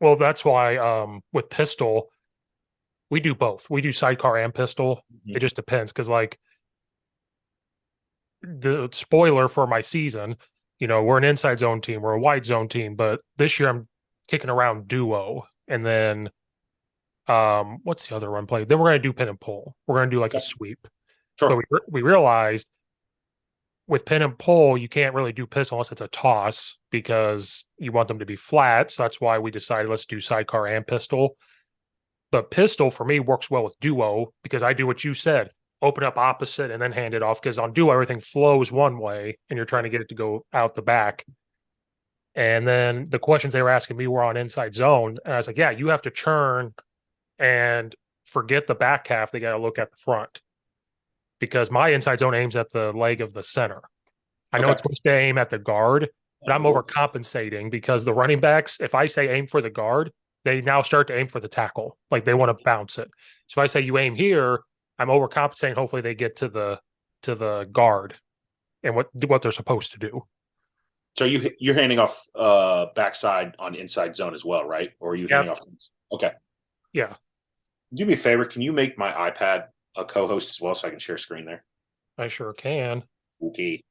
Well, that's why with pistol, we do both. We do sidecar and pistol. It Mhm. just depends because like the spoiler for my season, we're an inside zone team, we're a wide zone team, but this year I'm kicking around duo. And then what's the other one play? Then we're gonna do pin and pull. We're gonna do like a Yeah, sweep. But sure. we realized with pin and pull, you can't really do pistol unless it's a toss because you want them to be flat. So that's why we decided let's do sidecar and pistol. But pistol for me works well with duo because I do what you said, open up opposite and then hand it off. Because on duo, everything flows one way and you're trying to get it to go out the back. And then the questions they were asking me were on inside zone. And I was like, yeah, you have to churn and forget the back half. They got to look at the front because my inside zone aims at the leg of the center. I know it's Okay. supposed to aim at the guard, but I'm Oh, overcompensating because the running backs, if I say aim for the guard, they now start to aim for the tackle. Like they want to bounce it. So if I say you aim here, I'm overcompensating. Hopefully they get to the guard and what they're supposed to do. so you're handing off backside on inside zone as well, right? Or are you handing Yep. off? Okay. Yeah. Do me a favor. Can you make my iPad a co-host as well so I can share screen there? I sure can. Okay.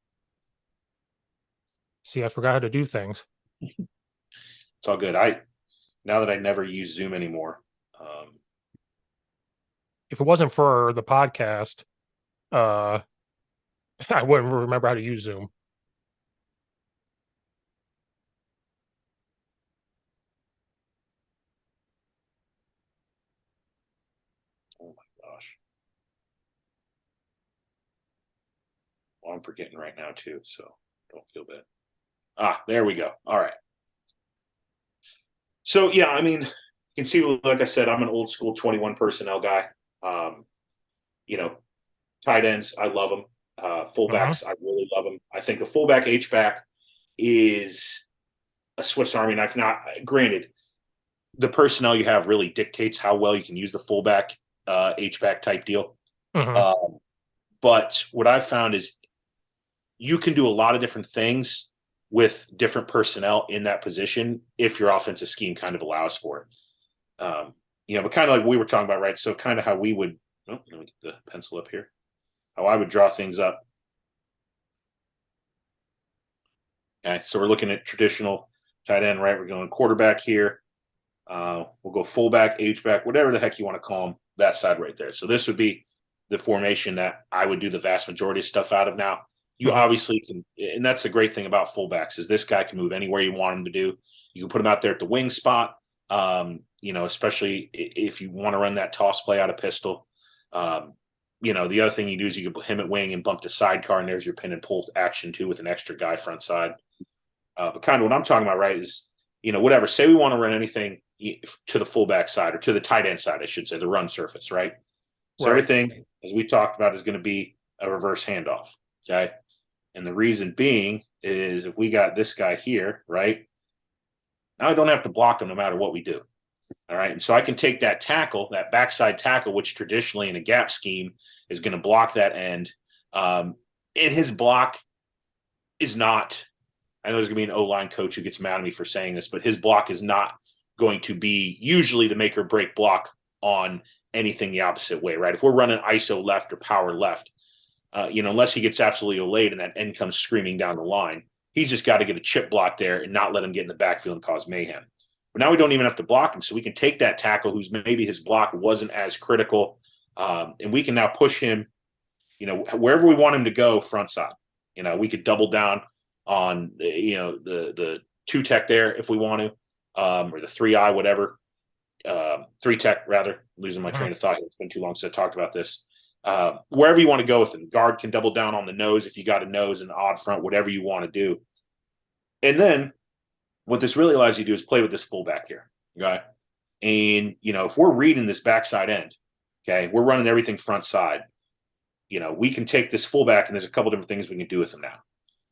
See, I forgot how to do things. It's all good. I now that I never use Zoom anymore. Um, If it wasn't for the podcast, uh I wouldn't remember how to use Zoom. oh my gosh. Well, I'm forgetting right now too, so don't feel bad. Ah, there we go. All right. So yeah, I mean, you can see, like I said, I'm an old school 21 personnel guy. Um, you know, tight ends, I love them. Uh-huh. Fullbacks, I really love them. I think a fullback H back is a Swiss Army knife. Not granted, the personnel you have really dictates how well you can use the fullback H back type deal. Uh-huh. Um, but what I've found is you can do a lot of different things with different personnel in that position if your offensive scheme kind of allows for it. But kind of like we were talking about, right? So kind of how we would. Oh, let me get the pencil up here. How I would draw things up. Okay, so we're looking at traditional tight end, right? We're going quarterback here. We'll go fullback, H back, whatever the heck you want to call them. That side right there. So this would be the formation that I would do the vast majority of stuff out of now. You Uh-huh. obviously can, and that's the great thing about fullbacks is this guy can move anywhere you want him to do. You can put him out there at the wing spot. Especially if you want to run that toss play out of pistol. Um, the other thing you do is you can put him at wing and bump to sidecar, and there's your pin and pull action too with an extra guy front side. But kind of what I'm talking about, right, is whatever. Say we want to run anything to the fullback side or to the tight end side, I should say, the run surface, right? So Right. everything, as we talked about, is going to be a reverse handoff. Okay. And the reason being is if we got this guy here, right? Now I don't have to block him no matter what we do. All right. And so I can take that tackle, that backside tackle, which traditionally in a gap scheme is going to block that end. And his block is not, I know there's going to be an O line coach who gets mad at me for saying this, but his block is not going to be usually the make or break block on anything the opposite way, right? If we're running ISO left or power left, unless he gets absolutely olayed and that end comes screaming down the line, he's just got to get a chip block there and not let him get in the backfield and cause mayhem. But now we don't even have to block him, so we can take that tackle who's maybe his block wasn't as critical, and we can now push him, wherever we want him to go front side. We could double down on the two tech there if we want to, or the 3i whatever, three tech rather. Losing my Uh-huh. train of thought. It's been too long since I talked about this. Wherever you want to go with him, guard can double down on the nose if you got a nose and odd front, whatever you want to do. And then what this really allows you to do is play with this fullback here, okay? And if we're reading this backside end, okay, we're running everything front side. We can take this fullback and there's a couple different things we can do with him now.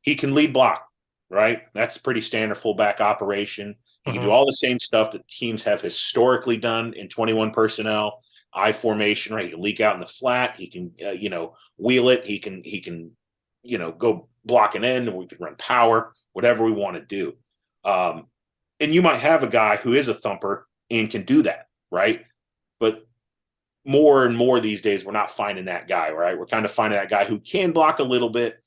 He can lead block, right? That's pretty standard fullback operation. He can do Uh-huh. all the same stuff that teams have historically done in 21 personnel, I formation, right? He can leak out in the flat. He can, wheel it. He can, go block an end, and we can run power, whatever we want to do. Um, And you might have a guy who is a thumper and can do that, right? But more and more these days, we're not finding that guy, right? We're kind of finding that guy who can block a little bit,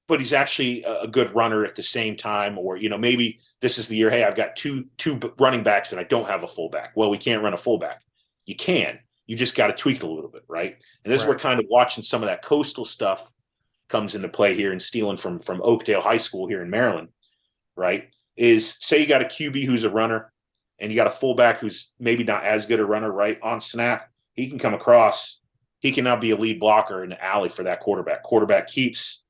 but he's actually a good runner at the same time. Or, maybe this is the year, hey, I've got two running backs and I don't have a fullback. Well, we can't run a fullback. You can. You just got to tweak it a little bit, right? And this is where kind of watching some of that coastal stuff comes into play here, and stealing from Oakdale High School here in Maryland, right? Is say you got a QB who's a runner and you got a fullback who's maybe not as good a runner, right? On snap, he can come across. He can now be a lead blocker in the alley for that quarterback. Quarterback keeps,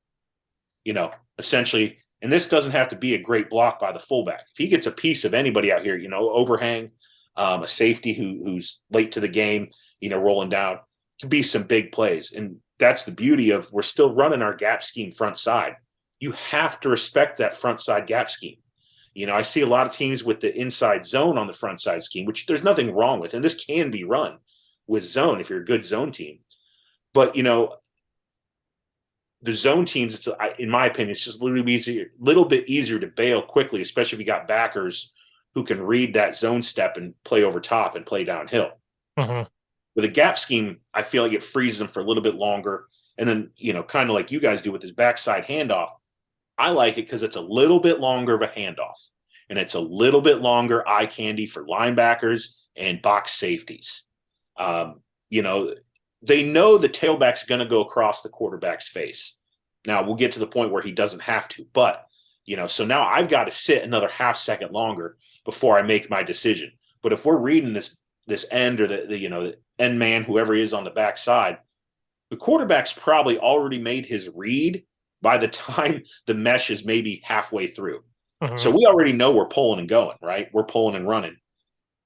essentially, and this doesn't have to be a great block by the fullback. If he gets a piece of anybody out here, overhang, a safety who's late to the game, rolling down, to be some big plays. And that's the beauty of, we're still running our gap scheme front side. You have to respect that front side gap scheme. I see a lot of teams with the inside zone on the front side scheme, which there's nothing wrong with. And this can be run with zone if you're a good zone team. But, the zone teams, it's, in my opinion, it's just a little bit easier to bail quickly, especially if you got backers who can read that zone step and play over top and play downhill. Mm-hmm. With a gap scheme, I feel like it freezes them for a little bit longer. And then, kind of like you guys do with this backside handoff, I like it because it's a little bit longer of a handoff, and it's a little bit longer eye candy for linebackers and box safeties. They know the tailback's going to go across the quarterback's face. Now we'll get to the point where he doesn't have to, but so now I've got to sit another half second longer before I make my decision. But if we're reading this end, or the end man, whoever he is on the backside, the quarterback's probably already made his read by the time the mesh is maybe halfway through. Mm-hmm. So we already know we're pulling and going, right? We're pulling and running.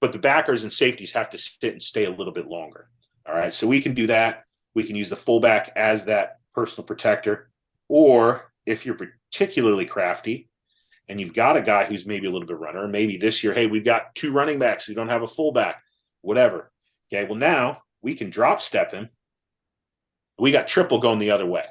But the backers and safeties have to sit and stay a little bit longer. All right, so we can do that. We can use the fullback as that personal protector. Or if you're particularly crafty and you've got a guy who's maybe a little bit runner, maybe this year, hey, we've got two running backs, we don't have a fullback, whatever. Okay, well, now we can drop step him. We got triple going the other way.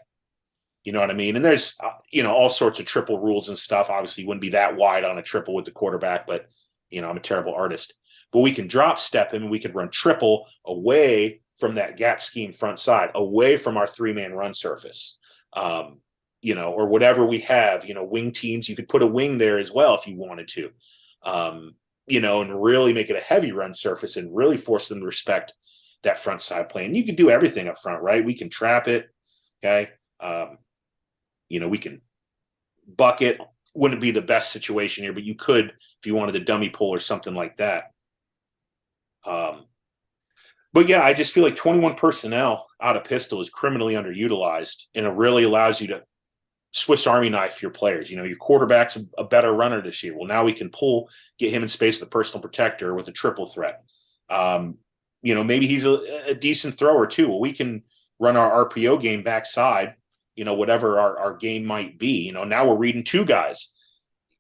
You know what I mean? And there's, all sorts of triple rules and stuff. Obviously, you wouldn't be that wide on a triple with the quarterback, but, I'm a terrible artist. But we can drop step him, and we could run triple away from that gap scheme front side, away from our three-man run surface, or whatever we have, wing teams. You could put a wing there as well if you wanted to, and really make it a heavy run surface and really force them to respect that front side play. And you can do everything up front, right? We can trap it, okay? We can bucket. Wouldn't be the best situation here, but you could if you wanted a dummy pull or something like that. But yeah, I just feel like 21 personnel out of pistol is criminally underutilized, and it really allows you to Swiss Army knife your players. Your quarterback's a better runner this year. Well, now we can get him in space with a personal protector with a triple threat. Maybe he's a decent thrower too. Well, we can run our RPO game backside, whatever our game might be. Now we're reading two guys.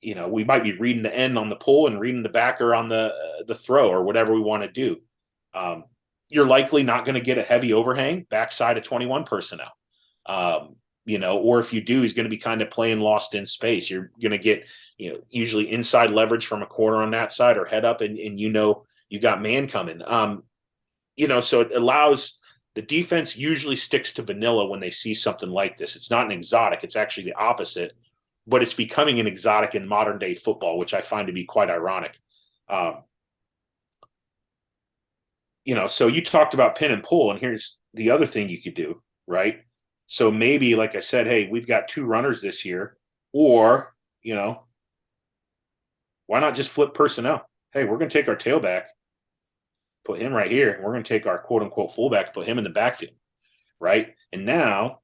We might be reading the end on the pull and reading the backer on the throw, or whatever we want to do. You're likely not going to get a heavy overhang backside of 21 personnel. Or if you do, he's going to be kind of playing lost in space. You're going to get, usually inside leverage from a corner on that side, or head up, and you got man coming. So it allows the defense usually sticks to vanilla when they see something like this. It's not an exotic. It's actually the opposite, but it's becoming an exotic in modern day football, which I find to be quite ironic. So you talked about pin and pull, and here's the other thing you could do, right? So maybe, like I said, hey, we've got two runners this year, or, why not just flip personnel? Hey, we're going to take our tailback, put him right here, and we're going to take our quote unquote fullback, put him in the backfield, right? And now,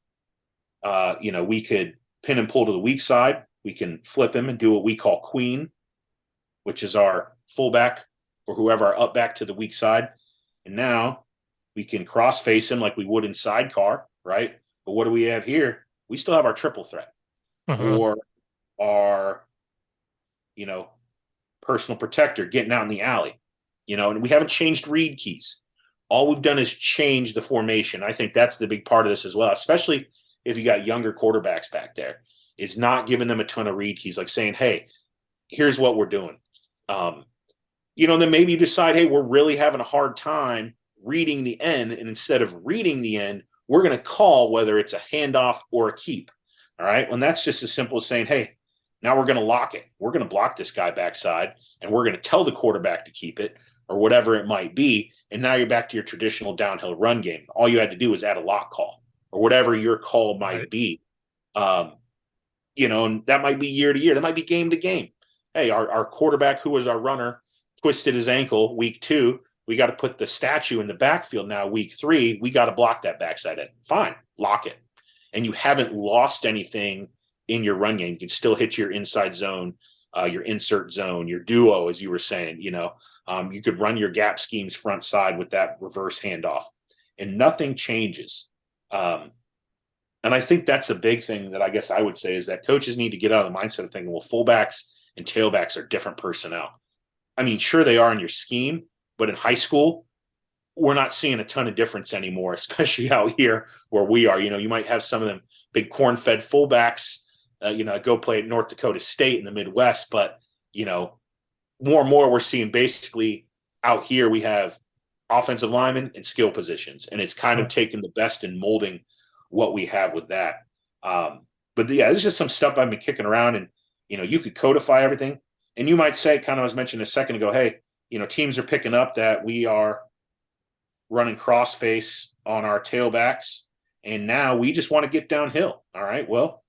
we could pin and pull to the weak side. We can flip him and do what we call queen, which is our fullback or whoever our up back to the weak side. And now we can cross face him like we would in sidecar, right? But what do we have here? We still have our triple threat, or our, personal protector getting out in the alley, and we haven't changed read keys. All we've done is change the formation. I think that's the big part of this as well, especially if you got younger quarterbacks back there. It's not giving them a ton of read keys, like saying, hey, here's what we're doing. Then maybe you decide, hey, we're really having a hard time reading the end. And instead of reading the end, we're going to call whether it's a handoff or a keep. All right. Well, that's just as simple as saying, hey, now we're going to lock it. We're going to block this guy backside and we're going to tell the quarterback to keep it or whatever it might be. And now you're back to your traditional downhill run game. All you had to do was add a lock call or whatever your call might be. And that might be year to year. That might be game to game. Hey, our quarterback, who was our runner, twisted his ankle week 2. We got to put the statue in the backfield now week 3. We got to block that backside end. Fine, lock it. And you haven't lost anything in your run game. You can still hit your inside zone, your insert zone, your duo, as you were saying. You could run your gap schemes front side with that reverse handoff, and nothing changes. And I think that's a big thing that I guess I would say is that coaches need to get out of the mindset of thinking, well, fullbacks and tailbacks are different personnel. I mean, sure they are in your scheme, but in high school, we're not seeing a ton of difference anymore, especially out here where we are. You might have some of them big corn-fed fullbacks, go play at North Dakota State in the Midwest, but, more and more we're seeing basically out here we have offensive linemen and skill positions, and it's kind of taking the best and molding what we have with that. But yeah, this is just some stuff I've been kicking around, and, you could codify everything. And you might say, kind of, I was mentioning a second ago, hey, teams are picking up that we are running crossface on our tailbacks, and now we just want to get downhill. All right, well,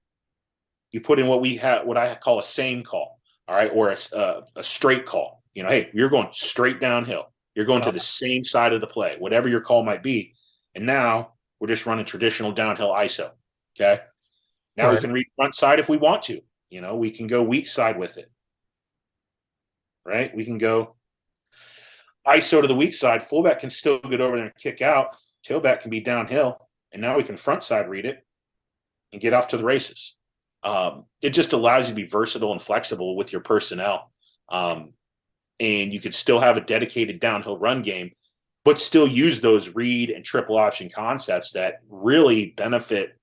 you put in what I call a same call, all right, or a straight call. Hey, you're going straight downhill. You're going to the same side of the play, whatever your call might be. And now we're just running traditional downhill ISO. Okay. Now we can read front side if we want to. We can go weak side with it. Right? We can go ISO to the weak side. Fullback can still get over there and kick out. Tailback can be downhill. And now we can front side read it and get off to the races. It just allows you to be versatile and flexible with your personnel. And you could still have a dedicated downhill run game, but still use those read and triple option concepts that really benefit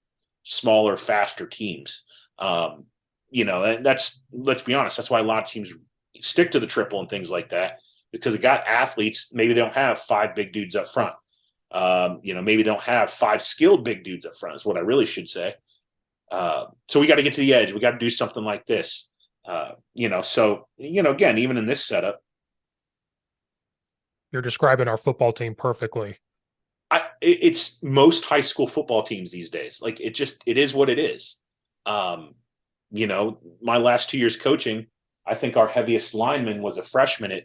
smaller, faster teams. That's, let's be honest, that's why a lot of teams stick to the triple and things like that, because they got athletes. Maybe they don't have 5 big dudes up front. Maybe they don't have 5 skilled big dudes up front is what I really should say. So we got to get to the edge. We got to do something like this. Again, even in this setup, you're describing our football team perfectly. It's most high school football teams these days. Like it is what it is. My last 2 years coaching, I think our heaviest lineman was a freshman at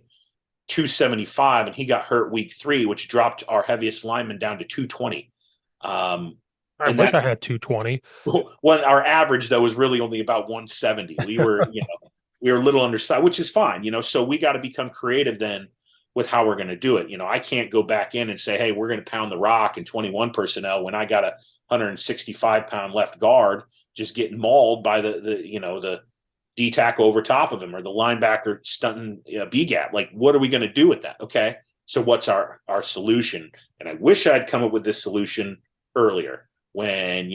275, and he got hurt week 3, which dropped our heaviest lineman down to 220. I wish I had 220. Well, our average though was really only about 170. We were, we were a little undersized, which is fine. So we got to become creative then with how we're going to do it. I can't go back in and say, hey, we're going to pound the rock in 21 personnel when I got a 165-pound left guard just getting mauled by the D tackle over top of him or the linebacker stunting B gap. Like, what are we going to do with that? Okay, so what's our solution? And I wish I'd come up with this solution earlier when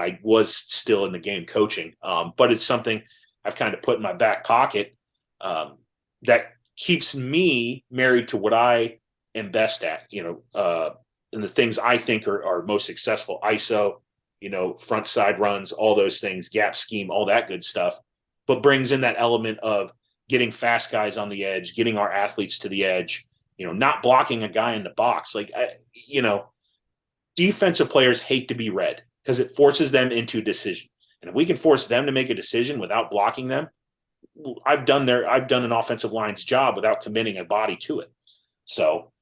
I was still in the game coaching. But it's something I've kind of put in my back pocket that keeps me married to what I am best at, and the things I think are most successful. ISO, front side runs, all those things, gap scheme, all that good stuff, but brings in that element of getting fast guys on the edge, getting our athletes to the edge, not blocking a guy in the box. Defensive players hate to be read because it forces them into decision. And if we can force them to make a decision without blocking them, I've done an offensive line's job without committing a body to it. So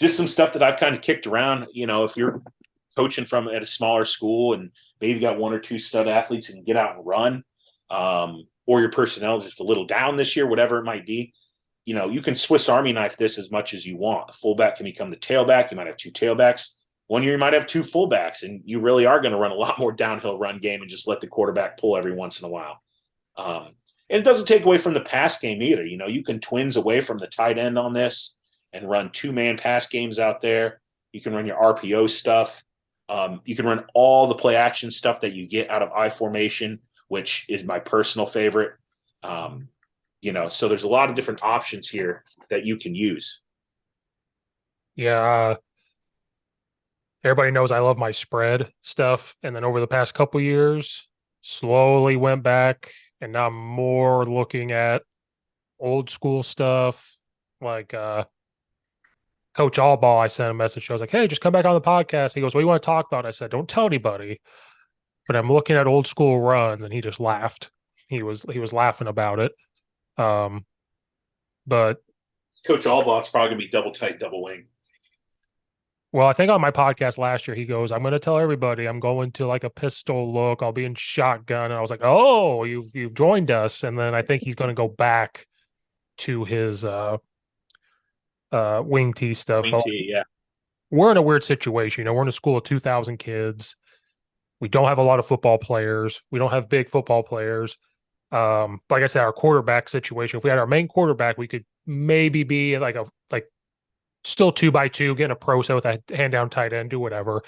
just some stuff that I've kind of kicked around, if you're coaching at a smaller school and maybe got 1 or 2 stud athletes and get out and run, or your personnel is just a little down this year, whatever it might be, you can Swiss Army knife this as much as you want. A fullback can become the tailback. You might have 2 tailbacks. One year you might have 2 fullbacks, and you really are going to run a lot more downhill run game and just let the quarterback pull every once in a while. And it doesn't take away from the pass game either. You can twins away from the tight end on this and run 2-man pass games out there. You can run your RPO stuff. You can run all the play action stuff that you get out of I formation, which is my personal favorite. So there's a lot of different options here that you can use. Yeah, everybody knows I love my spread stuff, and then over the past couple years, slowly went back, and now I'm more looking at old school stuff, like Coach Allball. I sent a message. I was like, "Hey, just come back on the podcast." He goes, "What do you want to talk about?" I said, "Don't tell anybody." But I'm looking at old school runs, and he just laughed. He was laughing about it. Um, but Coach Allbot's probably gonna be double tight, double wing. well, I think on my podcast last year, he goes, "I'm going to tell everybody I'm going to like a pistol look. I'll be in shotgun." And I was like, "Oh, you've joined us." And then I think he's going to go back to his wing T stuff. Wing But T, yeah. we're in a weird situation. We're in a school of 2,000 kids. We don't have a lot of football players. We don't have big football players. Like I said, our quarterback situation. If we had our main quarterback, we could maybe be like still 2x2, getting a pro set with a hand down tight end, do whatever.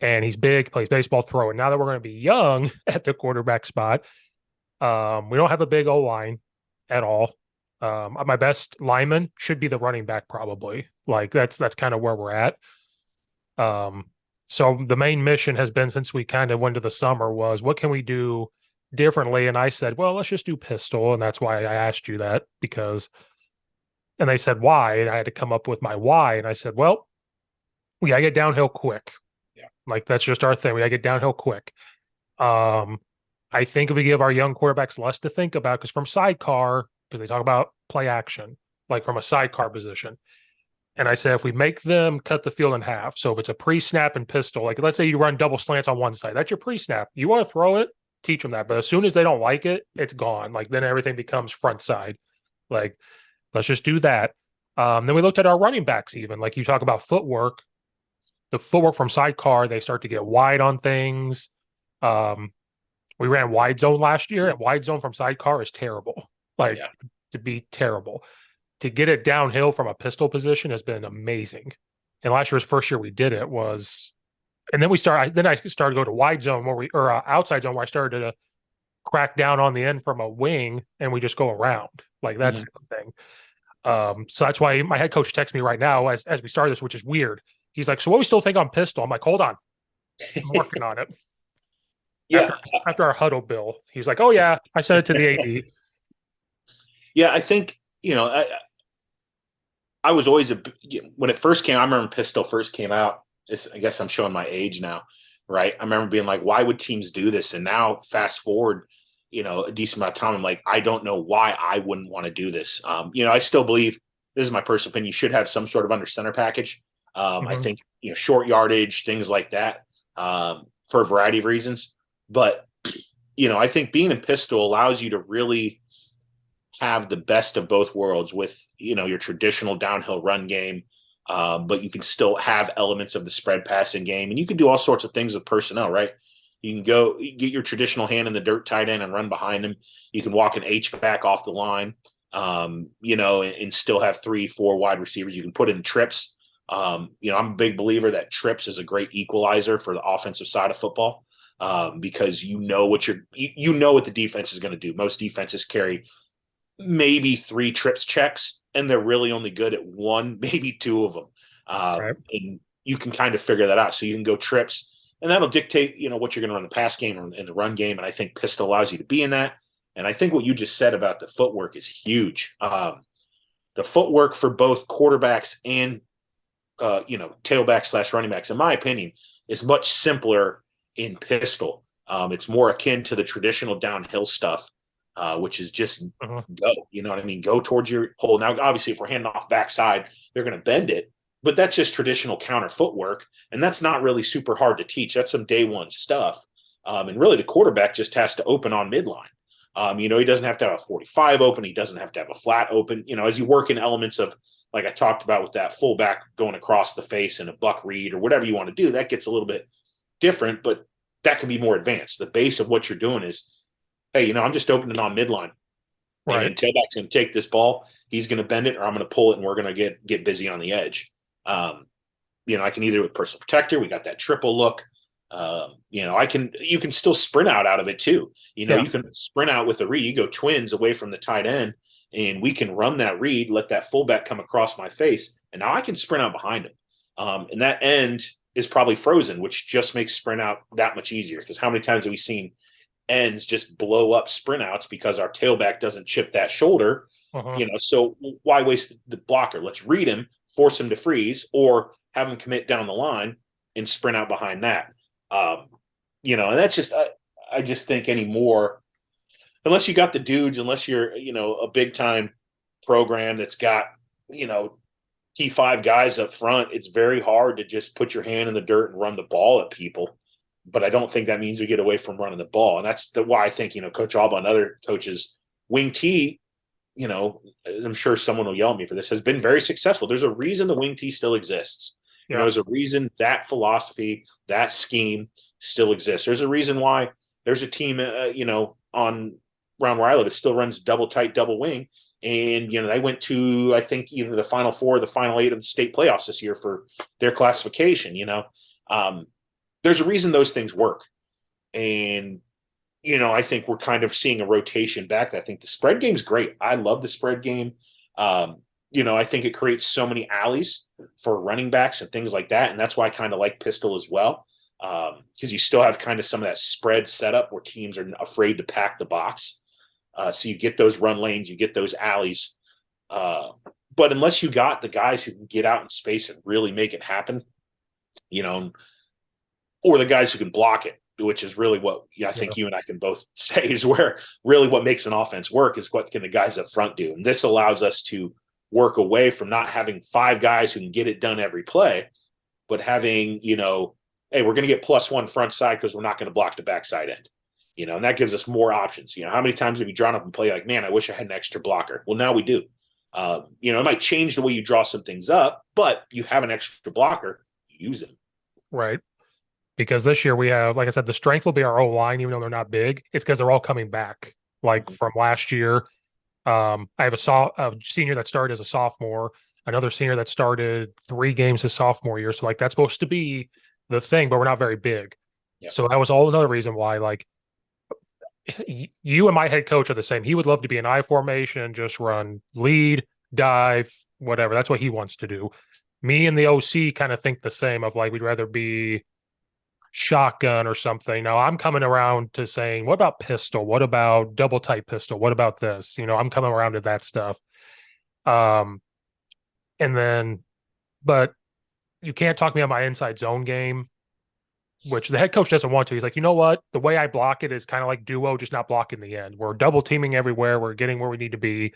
And he's big, plays baseball, throwing. Now that we're going to be young at the quarterback spot, we don't have a big O line at all. My best lineman should be the running back, probably. Like that's kind of where we're at. Um, so the main mission has been since we kind of went to the summer was what can we do differently? And I said, well, let's just do pistol, and that's why I asked you that because. And they said why, and I had to come up with my why, and I said, well, we gotta get downhill quick. Yeah. Like that's just our thing. We gotta get downhill quick. Um, I think if we give our young quarterbacks less to think about, because from sidecar, because they talk about play action, like from a sidecar position. And I said, if we make them cut the field in half, so if it's a pre-snap and pistol, like let's say you run double slants on one side, that's your pre-snap. You want to throw it, teach them that. But as soon as they don't like it, it's gone. Like then everything becomes front side. Like let's just do that. Then we looked at our running backs, even like you talk about footwork. The footwork from sidecar, they start to get wide on things. Um, we ran wide zone last year, and wide zone from sidecar is terrible. Like Yeah. to be terrible. To get it downhill from a pistol position has been amazing. And last year's first year we did it was, and then I started to go to wide zone where we or outside zone where I started to crack down on the end from a wing, and we just go around like that Mhm. type of thing. So that's why my head coach texts me right now as we start this, which is weird. He's like, "So what do we still think on pistol?" I'm like, "Hold on, I'm working on it." Yeah. After our huddle bill, he's like, "Oh yeah, I sent it to the AD." Yeah, I think, I was always when it first came, I remember pistol first came out. I guess I'm showing my age now, right? I remember being like, why would teams do this? And now fast forward, a decent amount of time, I'm like, I don't know why I wouldn't want to do this. I still believe, this is my personal opinion, you should have some sort of under center package. I Mhm. think, short yardage, things like that, for a variety of reasons. But, I think being in pistol allows you to really have the best of both worlds with your traditional downhill run game, but you can still have elements of the spread passing game, and you can do all sorts of things with personnel, right? You can go get your traditional hand in the dirt tight end and run behind him. You can walk an H back off the line, and still have 3-4 wide receivers. You can put in trips. I'm a big believer that trips is a great equalizer for the offensive side of football, because you know what the defense is going to do. Most defenses carry maybe 3 trips checks, and they're really only good at one, maybe 2 of them. Right. And you can kind of figure that out. So you can go trips, and that'll dictate, what you're going to run the pass game or in the run game. And I think pistol allows you to be in that. And I think what you just said about the footwork is huge. The footwork for both quarterbacks and, tailback / running backs, in my opinion, is much simpler in pistol. It's more akin to the traditional downhill stuff, which is just Uh-huh. go. You know what I mean? Go towards your hole. Now, obviously, if we're handing off backside, they're going to bend it, but that's just traditional counter footwork, and that's not really super hard to teach. That's some day one stuff. And really, the quarterback just has to open on midline. He doesn't have to have a 45 open. He doesn't have to have a flat open. As you work in elements of, like I talked about with that fullback going across the face and a buck read or whatever you want to do, that gets a little bit different, but that can be more advanced. The base of what you're doing is, hey, I'm just opening on midline. Right. And tailback's going to take this ball. He's going to bend it, or I'm going to pull it, and we're going to get busy on the edge. I can either with personal protector. We got that triple look. You can still sprint out of it too. Yeah. You can sprint out with a read. You go twins away from the tight end, and we can run that read, let that fullback come across my face, and now I can sprint out behind him. And that end is probably frozen, which just makes sprint out that much easier. Because how many times have we seen ends just blow up sprint outs because our tailback doesn't chip that shoulder? So why waste the blocker? Let's read him, force him to freeze, or have him commit down the line and sprint out behind that. And that's just I just think anymore, unless you got the dudes, unless you're a big time program that's got T5 guys up front, it's very hard to just put your hand in the dirt and run the ball at people. But I don't think that means we get away from running the ball, and that's why I think Coach Alba and other coaches, wing T, I'm sure someone will yell at me for this, has been very successful. There's a reason the wing T still exists. Yeah. There's a reason that philosophy, that scheme still exists. There's a reason why there's a team, on around where I live, it still runs double tight, double wing. And, they went to, I think, either the Final Four or the Final Eight of the state playoffs this year for their classification. There's a reason those things work. And, I think we're kind of seeing a rotation back. I think the spread game's great. I love the spread game. I think it creates so many alleys for running backs and things like that. And that's why I kind of like pistol as well. Because you still have kind of some of that spread setup where teams are afraid to pack the box. So you get those run lanes, you get those alleys. But unless you got the guys who can get out in space and really make it happen, or the guys who can block it, which is really what I think you and I can both say is where really what makes an offense work is what can the guys up front do. And this allows us to work away from not having 5 guys who can get it done every play, but having, hey, we're going to get +1 front side because we're not going to block the backside end. And that gives us more options. How many times have you drawn up and play like, man, I wish I had an extra blocker? Well, now we do. It might change the way you draw some things up, but you have an extra blocker, use him. Right. Because this year we have, like I said, the strength will be our O-line, even though they're not big. It's because they're all coming back. Like from last year, I have a senior that started as a sophomore, another senior that started 3 games his sophomore year. So like that's supposed to be the thing, but we're not very big. Yeah. So that was all another reason why, like, you and my head coach are the same. He would love to be an I formation, just run lead, dive, whatever. That's what he wants to do. Me and the OC kind of think the same of like, we'd rather be shotgun or something. Now I'm coming around to saying, what about pistol? What about double tight pistol? What about this? I'm coming around to that stuff. And then, but you can't talk me on my inside zone game, which the head coach doesn't want to. He's like, you know what? The way I block it is kind of like duo, just not blocking the end. We're double teaming everywhere. We're getting where we need to be.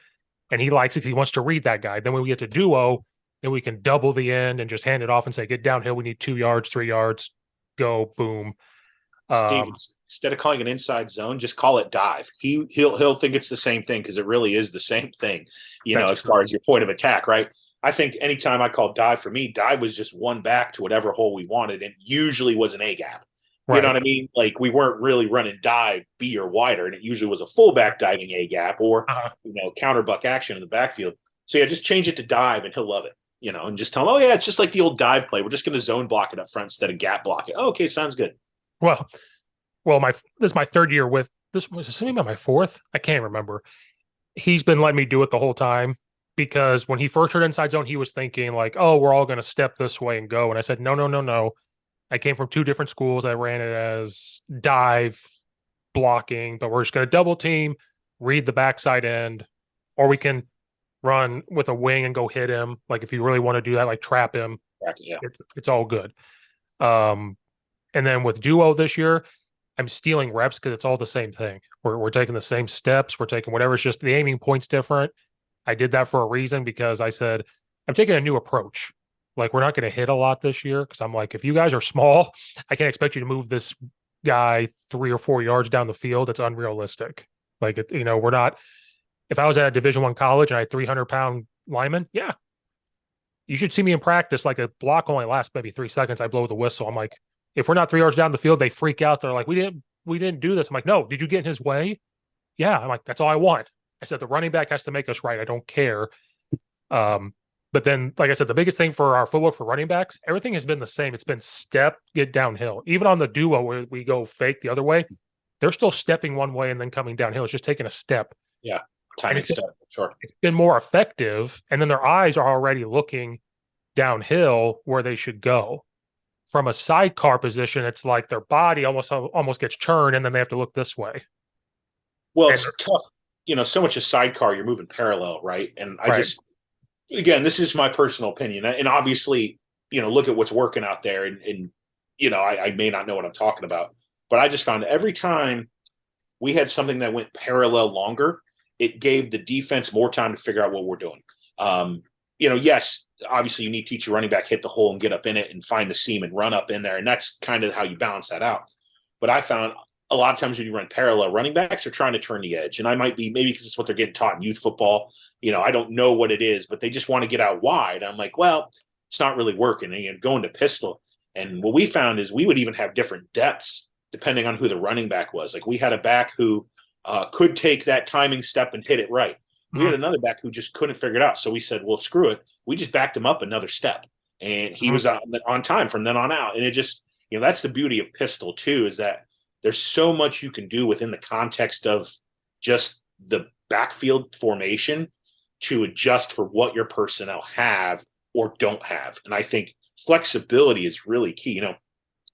And he likes it because he wants to read that guy. Then when we get to duo, then we can double the end and just hand it off and say, get downhill. We need 2 yards, 3 yards, go, boom. Steve, instead of calling it inside zone, just call it dive. He'll think it's the same thing because it really is the same thing, as far as your point of attack, right? I think anytime I called dive, for me, dive was just one back to whatever hole we wanted, and usually was an A gap. Right. You know what I mean? Like we weren't really running dive B or wider, and it usually was a fullback diving A gap or counter buck action in the backfield. So yeah, just change it to dive, and he'll love it. And just tell him, oh yeah, it's just like the old dive play. We're just going to zone block it up front instead of gap block it. Oh, okay, sounds good. Well, this is my 3rd year with this. Was assuming about my 4th. I can't remember. He's been letting me do it the whole time. Because when he first heard inside zone, he was thinking like, oh, we're all going to step this way and go. And I said, no. I came from 2 different schools. I ran it as dive blocking, but we're just going to double team, read the backside end, or we can run with a wing and go hit him. Like if you really want to do that, like trap him, yeah. It's all good. And then with duo this year, I'm stealing reps because it's all the same thing. We're taking the same steps. We're taking whatever. It's just the aiming point's different. I did that for a reason because I said, I'm taking a new approach. Like, we're not going to hit a lot this year because I'm like, if you guys are small, I can't expect you to move this guy 3 or 4 yards down the field. It's unrealistic. Like, we're not, if I was at a Division I college and I had 300-pound linemen, yeah, you should see me in practice. Like a block only lasts maybe 3 seconds. I blow the whistle. I'm like, if we're not 3 yards down the field, they freak out. They're like, we didn't do this. I'm like, no, did you get in his way? Yeah. I'm like, that's all I want. I said, the running back has to make us right. I don't care. But then, like I said, the biggest thing for our footwork for running backs, everything has been the same. It's been step, get downhill. Even on the duo where we go fake the other way, they're still stepping one way and then coming downhill. It's just taking a step. Yeah. And timing stuff. Sure. it's been more effective. And then their eyes are already looking downhill where they should go. From a sidecar position, it's like their body almost gets churned, and then they have to look this way. Well, And it's tough. So much a sidecar, you're moving parallel, right? And I right, just, again, this is my personal opinion. And obviously, look at what's working out there. And I may not know what I'm talking about, but I just found every time we had something that went parallel longer, it gave the defense more time to figure out what we're doing. Yes, obviously you need to teach your running back hit the hole and get up in it and find the seam and run up in there. And that's kind of how you balance that out. But I found a lot of times when you run parallel, running backs are trying to turn the edge. And I might be, maybe because it's what they're getting taught in youth football. I don't know what it is, but they just want to get out wide. I'm like, well, it's not really working. And going to pistol. And what we found is we would even have different depths depending on who the running back was. Like we had a back who could take that timing step and hit it right. We had another back who just couldn't figure it out. So we said, well, screw it. We just backed him up another step. And he was on time from then on out. And it just, that's the beauty of pistol too, is that there's so much you can do within the context of just the backfield formation to adjust for what your personnel have or don't have. And I think flexibility is really key.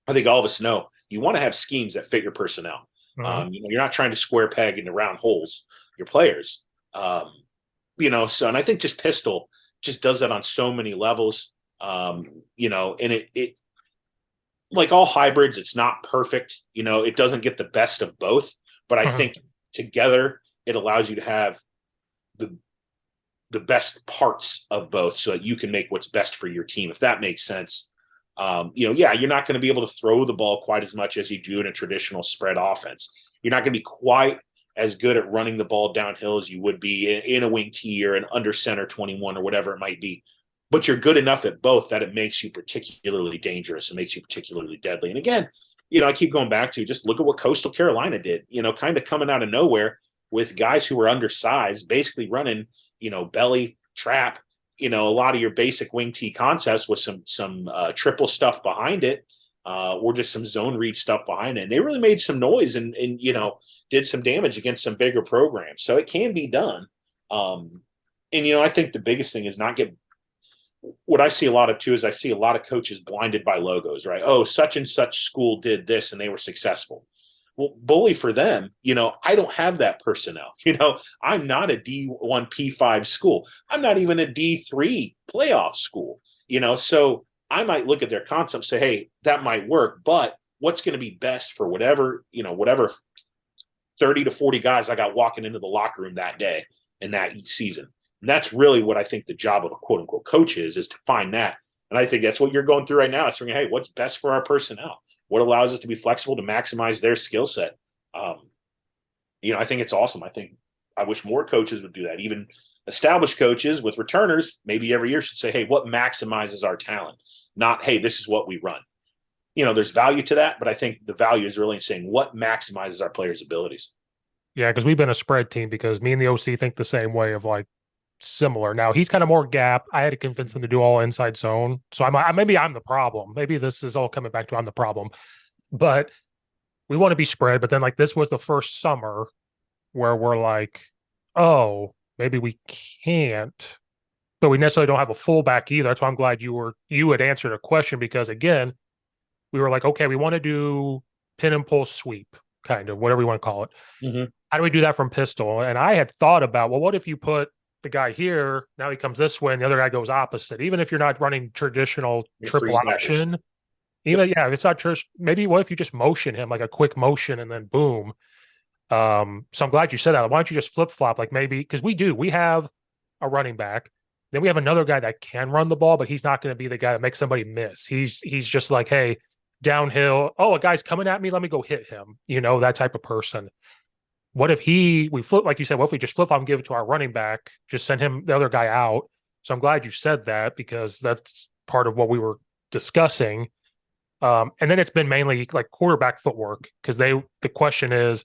I think all of us know you want to have schemes that fit your personnel. You're not trying to square peg into round holes your players. And I think just pistol just does that on so many levels. And it like all hybrids, it's not perfect. It doesn't get the best of both, but I think together it allows you to have the best parts of both so that you can make what's best for your team, if that makes sense. You're not going to be able to throw the ball quite as much as you do in a traditional spread offense. You're not going to be quite as good at running the ball downhill as you would be in a wing T or an under center 21 or whatever it might be. But you're good enough at both that it makes you particularly dangerous. It makes you particularly deadly. And again, I keep going back to just look at what Coastal Carolina did, kind of coming out of nowhere with guys who were undersized, basically running, belly trap, a lot of your basic wing T concepts with some triple stuff behind it, or just some zone read stuff behind it. And they really made some noise and did some damage against some bigger programs. So it can be done. I think the biggest thing is not get what I see a lot of too is I see a lot of coaches blinded by logos, right? Oh, such and such school did this and they were successful. Well, bully for them. I don't have that personnel. I'm not a D1 P5 school. I'm not even a D3 playoff school, so I might look at their concept and say, hey, that might work, but what's going to be best for whatever 30 to 40 guys I got walking into the locker room that day and that each season. And that's really what I think the job of a quote unquote coach is to find that. And I think that's what you're going through right now. It's saying, hey, what's best for our personnel? What allows us to be flexible to maximize their skill set? I think it's awesome. I wish more coaches would do that. Even established coaches with returners, maybe every year should say, hey, what maximizes our talent? Not, hey, this is what we run. There's value to that, but I think the value is really in saying what maximizes our players' abilities. Yeah, because we've been a spread team because me and the OC think the same way of like similar. Now he's kind of more gap. I had to convince him to do all inside zone. So maybe I'm the problem. Maybe this is all coming back to I'm the problem. But we want to be spread. But then like this was the first summer where we're like, oh, maybe we can't. But we necessarily don't have a fullback either. That's why I'm glad you had answered a question because again, we were like, okay, we want to do pin and pull sweep, kind of whatever you want to call it. Mm-hmm. How do we do that from pistol? And I had thought about, well, what if you put the guy here, now he comes this way, and the other guy goes opposite. Even if you're not running traditional triple option, if it's not church, maybe what if you just motion him like a quick motion and then boom. So I'm glad you said that. Why don't you just flip flop? Like maybe because we have a running back, then we have another guy that can run the ball, but he's not going to be the guy that makes somebody miss. He's just like, hey, downhill. Oh, a guy's coming at me. Let me go hit him. That type of person. What if we flip, like you said, what if we just flip flop and give it to our running back, just send him the other guy out? So I'm glad you said that because that's part of what we were discussing. And then it's been mainly like quarterback footwork because the question is,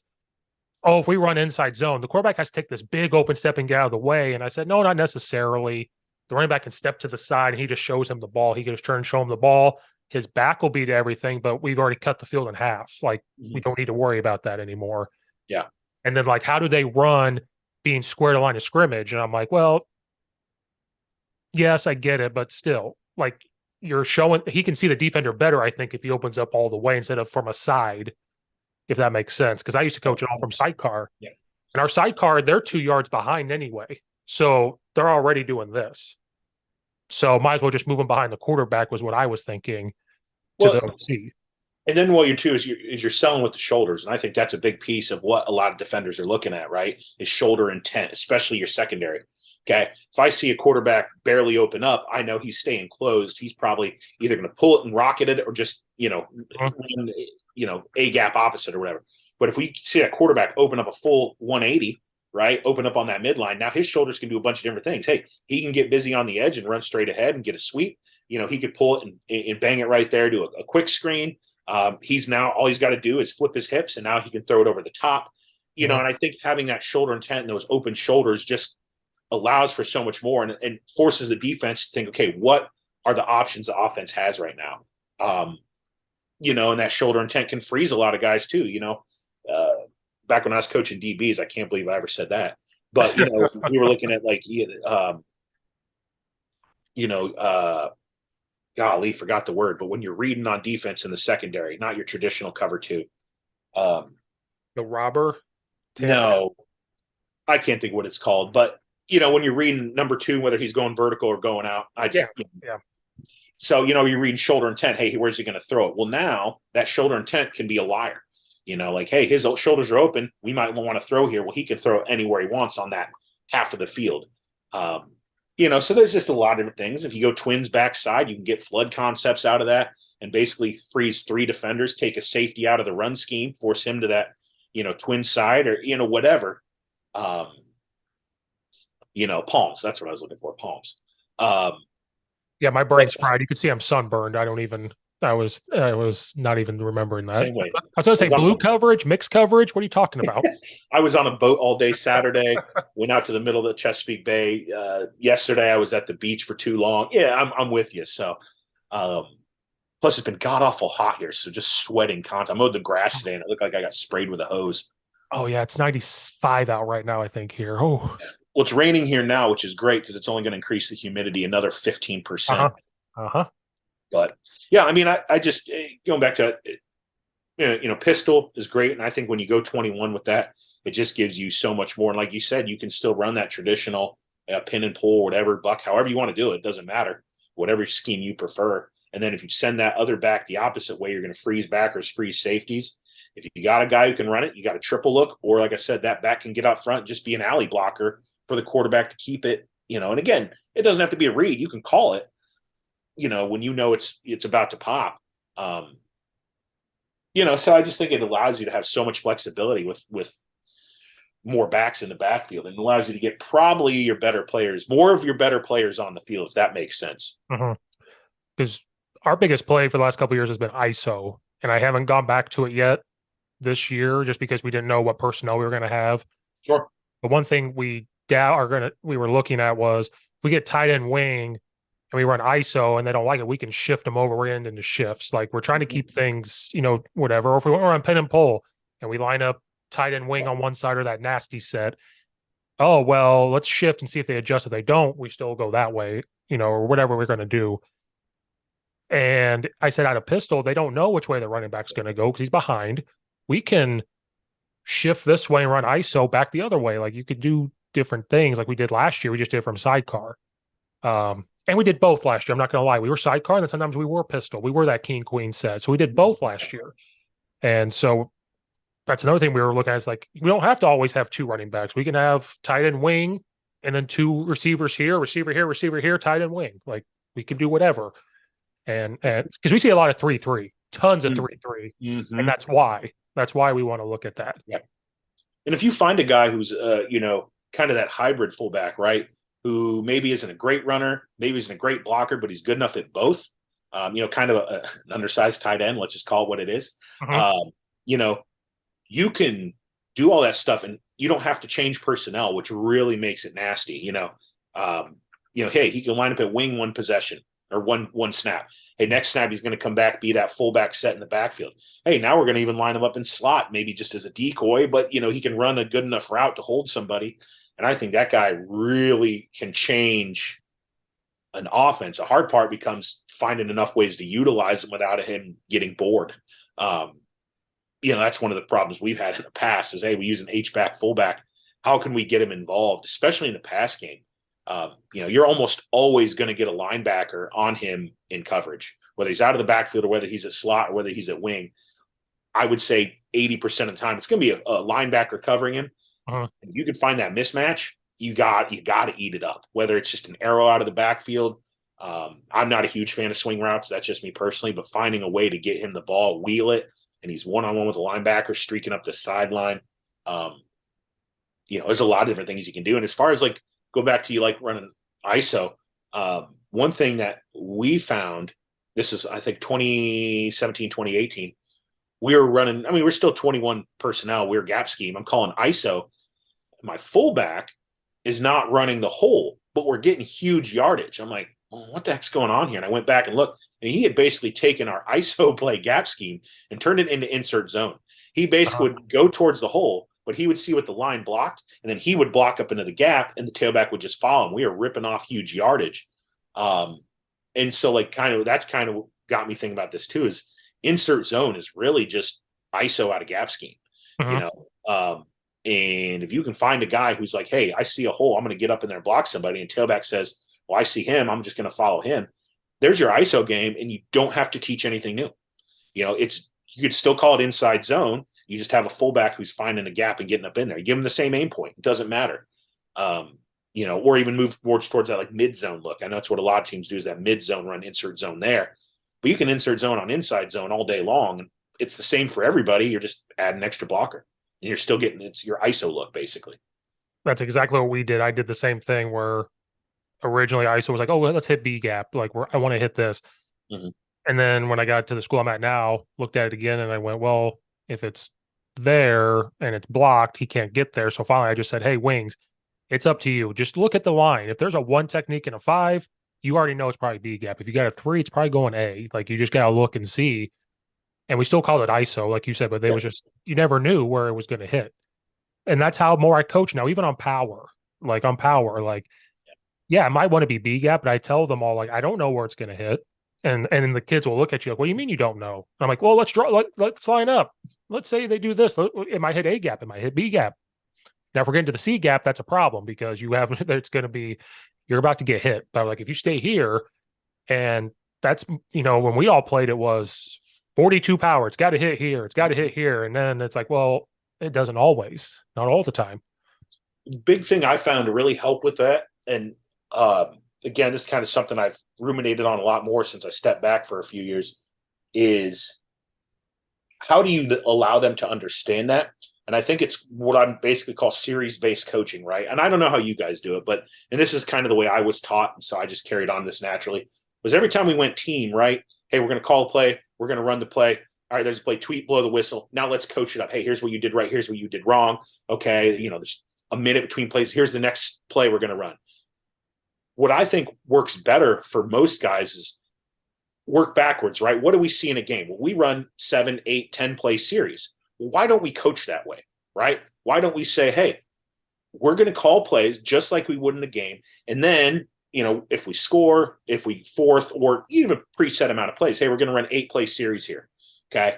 oh, if we run inside zone, the quarterback has to take this big open step and get out of the way. And I said, no, not necessarily. The running back can step to the side and he just shows him the ball. He can just turn and show him the ball. His back will be to everything, but we've already cut the field in half. Like we don't need to worry about that anymore. Yeah. And then like, how do they run being square to line of scrimmage. And I'm like, well, yes, I get it, but still, like you're showing he can see the defender better, I think, if he opens up all the way instead of from a side, if that makes sense. Because I used to coach it all from sidecar. Yeah. And our sidecar, they're 2 yards behind anyway. So they're already doing this. So might as well just move them behind the quarterback was what I was thinking to Well, the OC. and then what you're too is you're selling with the shoulders, and I think that's a big piece of what a lot of defenders are looking at, right? Is shoulder intent, especially your secondary. Okay, if I see a quarterback barely open up, I know he's staying closed. He's probably either going to pull it and rocket it, or just a gap opposite or whatever. But if we see that quarterback open up a full 180, right, open up on that midline, now his shoulders can do a bunch of different things. Hey, he can get busy on the edge and run straight ahead and get a sweep. He could pull it and bang it right there, do a quick screen. He's now all he's got to do is flip his hips, and now he can throw it over the top. And I think having that shoulder intent and those open shoulders just allows for so much more and forces the defense to think, okay, what are the options the offense has right now? And that shoulder intent can freeze a lot of guys too. Back when I was coaching DBs, I can't believe I ever said that. But we were looking at golly, forgot the word. But when you're reading on defense in the secondary, not your traditional cover two. The robber? No, I can't think what it's called. But when you're reading number two, whether he's going vertical or going out, yeah. So, you're reading shoulder intent. Hey, where's he going to throw it? Well, now that shoulder intent can be a liar. Hey, his shoulders are open. We might want to throw here. Well, he can throw anywhere he wants on that half of the field. So there's just a lot of different things. If you go twins backside, you can get flood concepts out of that and basically freeze 3 defenders, take a safety out of the run scheme, force him to that, twin side or, whatever. Palms. That's what I was looking for. Palms. Yeah, my brain's fried. You could see I'm sunburned. I was not even remembering that. Same way. I was going to say blue coverage, mixed coverage. What are you talking about? I was on a boat all day Saturday. Went out to the middle of the Chesapeake Bay. Yesterday, I was at the beach for too long. Yeah, I'm with you. So, plus it's been god awful hot here, so just sweating constantly. I mowed the grass today, and it looked like I got sprayed with a hose. Oh yeah, it's 95 out right now. I think here. Oh. Yeah. Well, it's raining here now, which is great because it's only going to increase the humidity another 15%. But yeah, I mean, I just going back to pistol is great, and I think when you go 21 with that, it just gives you so much more. And like you said, you can still run that traditional pin and pull, whatever buck, however you want to do it. It doesn't matter, whatever scheme you prefer. And then if you send that other back the opposite way, you're going to freeze backers, freeze safeties. If you got a guy who can run it, you got a triple look, or like I said, that back can get out front, just be an alley blocker for the quarterback to keep it. And again, it doesn't have to be a read. You can call it. When it's about to pop. So I just think it allows you to have so much flexibility with more backs in the backfield, and allows you to get probably your better players, more of your better players on the field, if that makes sense. Because our biggest play for the last couple of years has been ISO, and I haven't gone back to it yet this year just because we didn't know what personnel we were going to have. Sure. But one thing we were looking at was we get tight end wing and we run ISO and they don't like it, we can shift them over into shifts. Like we're trying to keep things, whatever. Or if we want to run pin and pull and we line up tight end wing on one side or that nasty set, oh, well, let's shift and see if they adjust. If they don't, we still go that way, or whatever we're going to do. And I said out of pistol, they don't know which way the running back's going to go because he's behind. We can shift this way and run ISO back the other way. Like you could do different things like we did last year. We just did it from sidecar. And we did both last year. I'm not going to lie. We were sidecar, and then sometimes we were pistol. We were that king queen set. So we did both last year. And so that's another thing we were looking at is like, we don't have to always have 2 running backs. We can have tight end wing and then 2 receivers here, receiver here, tight end wing. Like we can do whatever. And because we see a lot of 3-3, tons of 3-3. And that's why we want to look at that. Yeah. And if you find a guy who's, kind of that hybrid fullback, right? Who maybe isn't a great runner, maybe isn't a great blocker, but he's good enough at both. Kind of an undersized tight end. Let's just call it what it is. You can do all that stuff, and you don't have to change personnel, which really makes it nasty. Hey, he can line up at wing one possession or one snap. Hey, next snap he's going to come back, be that fullback set in the backfield. Hey, now we're going to even line him up in slot, maybe just as a decoy, but he can run a good enough route to hold somebody. And I think that guy really can change an offense. The hard part becomes finding enough ways to utilize him without him getting bored. Um, that's one of the problems we've had in the past is, hey, we use an H-back fullback. How can we get him involved, especially in the pass game? You're almost always going to get a linebacker on him in coverage, whether he's out of the backfield or whether he's at slot or whether he's at wing. I would say 80% of the time it's going to be a linebacker covering him. Uh-huh. If you could find that mismatch, you got to eat it up. Whether it's just an arrow out of the backfield. I'm not a huge fan of swing routes. That's just me personally. But finding a way to get him the ball, wheel it, and he's one-on-one with the linebacker, streaking up the sideline. There's a lot of different things you can do. And as far as like go back to you like running ISO, one thing that we found, this is I think 2017, 2018. We were running, we're still 21 personnel. We're gap scheme. I'm calling ISO. My fullback is not running the hole, but we're getting huge yardage. I'm like, well, what the heck's going on here? And I went back and looked, and he had basically taken our ISO play gap scheme and turned it into insert zone. He basically would go towards the hole, but he would see what the line blocked, and then he would block up into the gap, and the tailback would just follow him. We were ripping off huge yardage. And so that's kind of got me thinking about this too, is insert zone is really just ISO out of gap scheme, and if you can find a guy who's like, hey, I see a hole, I'm going to get up in there and block somebody, and tailback says, well, I see him, I'm just going to follow him. There's your ISO game, and you don't have to teach anything new. You could still call it inside zone. You just have a fullback who's finding a gap and getting up in there. You give him the same aim point. It doesn't matter. Or even move more towards that like mid zone look. I know that's what a lot of teams do, is that mid zone run, insert zone there. But you can insert zone on inside zone all day long. And it's the same for everybody. You're just adding an extra blocker. And you're still getting it's your ISO look, basically. That's exactly what we did. I did the same thing where originally ISO was like, oh, well, let's hit B gap. Like I want to hit this. Mm-hmm. And then when I got to the school I'm at now, looked at it again and I went, well, if it's there and it's blocked, he can't get there. So finally I just said, hey, wings, it's up to you. Just look at the line. If there's a 1 technique and a 5, you already know it's probably B gap. If you got a 3, it's probably going A. Like you just got to look and see. And we still called it ISO, like you said, but they was just, you never knew where it was going to hit. And that's how more I coach now, even on power. Like on power, like, yeah, it might want to be B gap, but I tell them all, like, I don't know where it's going to hit. And then the kids will look at you like, what do you mean you don't know? And I'm like, well, let's line up. Let's say they do this. It might hit A gap. It might hit B gap. Now, if we're getting to the C gap, that's a problem because it's going to be, you're about to get hit. But like, if you stay here, and that's, when we all played, it was 42 power. It's got to hit here. It's got to hit here. And then it's like, well, it doesn't always, not all the time. Big thing I found to really help with that. And again, this is kind of something I've ruminated on a lot more since I stepped back for a few years, is how do you allow them to understand that? And I think it's what I'm basically call series-based coaching, right? And I don't know how you guys do it, and this is kind of the way I was taught, and so I just carried on this naturally, was every time we went team, right? Hey, we're going to call a play. We're going to run the play. All right, there's a play, tweet, blow the whistle. Now let's coach it up. Hey, here's what you did right. Here's what you did wrong. Okay, there's a minute between plays. Here's the next play we're going to run. What I think works better for most guys is work backwards, right? What do we see in a game? Well, we run 7, 8, 10 play series. Why don't we coach that way, right? Why don't we say, hey, we're going to call plays just like we would in a game. And then, if we score, if we fourth, or even a preset amount of plays, hey, we're going to run 8 play series here. Okay.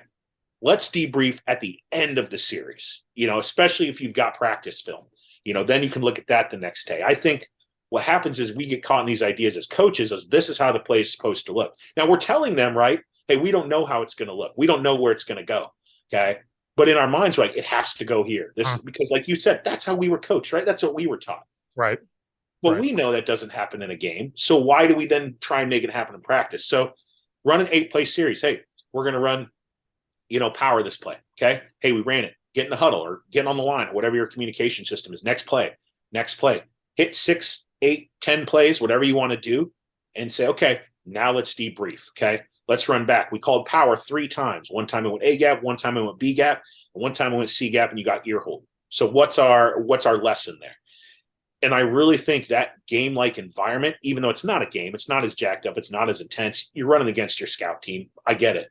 Let's debrief at the end of the series, especially if you've got practice film, then you can look at that the next day. I think what happens is we get caught in these ideas as coaches as this is how the play is supposed to look. Now we're telling them, right? Hey, we don't know how it's going to look. We don't know where it's going to go. Okay. But in our minds, right, it has to go here. This is because, like you said, that's how we were coached, right? That's what we were taught. Right. But we know that doesn't happen in a game. So why do we then try and make it happen in practice? So run an 8 play series. Hey, we're going to run, power this play. Okay. Hey, we ran it. Get in the huddle or get on the line or whatever your communication system is. Next play. Hit 6, 8, 10 plays, whatever you want to do, and say, okay, now let's debrief. Okay. Let's run back. We called power 3 times. One time it went A gap, one time it went B gap, and one time it went C gap, and you got ear hold. So what's our lesson there? And I really think that game-like environment, even though it's not a game, it's not as jacked up, it's not as intense. You're running against your scout team. I get it.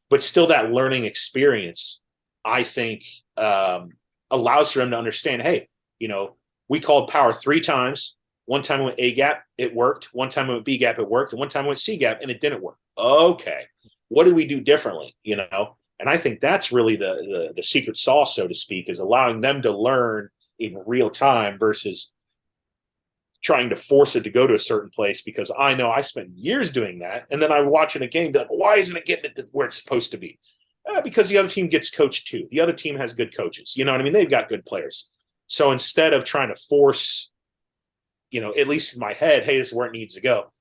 But still that learning experience, I think, allows for them to understand, hey, We called power 3 times. One time it went A gap, it worked. One time it went B gap, it worked. And one time it went C gap, and it didn't work. Okay, what did we do differently? And I think that's really the secret sauce, so to speak, is allowing them to learn in real time versus trying to force it to go to a certain place, because I know I spent years doing that. And then I watch in a game, like, why isn't it getting it to where it's supposed to be? Because the other team gets coached too. The other team has good coaches. You know what I mean? They've got good players. So instead of trying to force, at least in my head, hey, this is where it needs to go,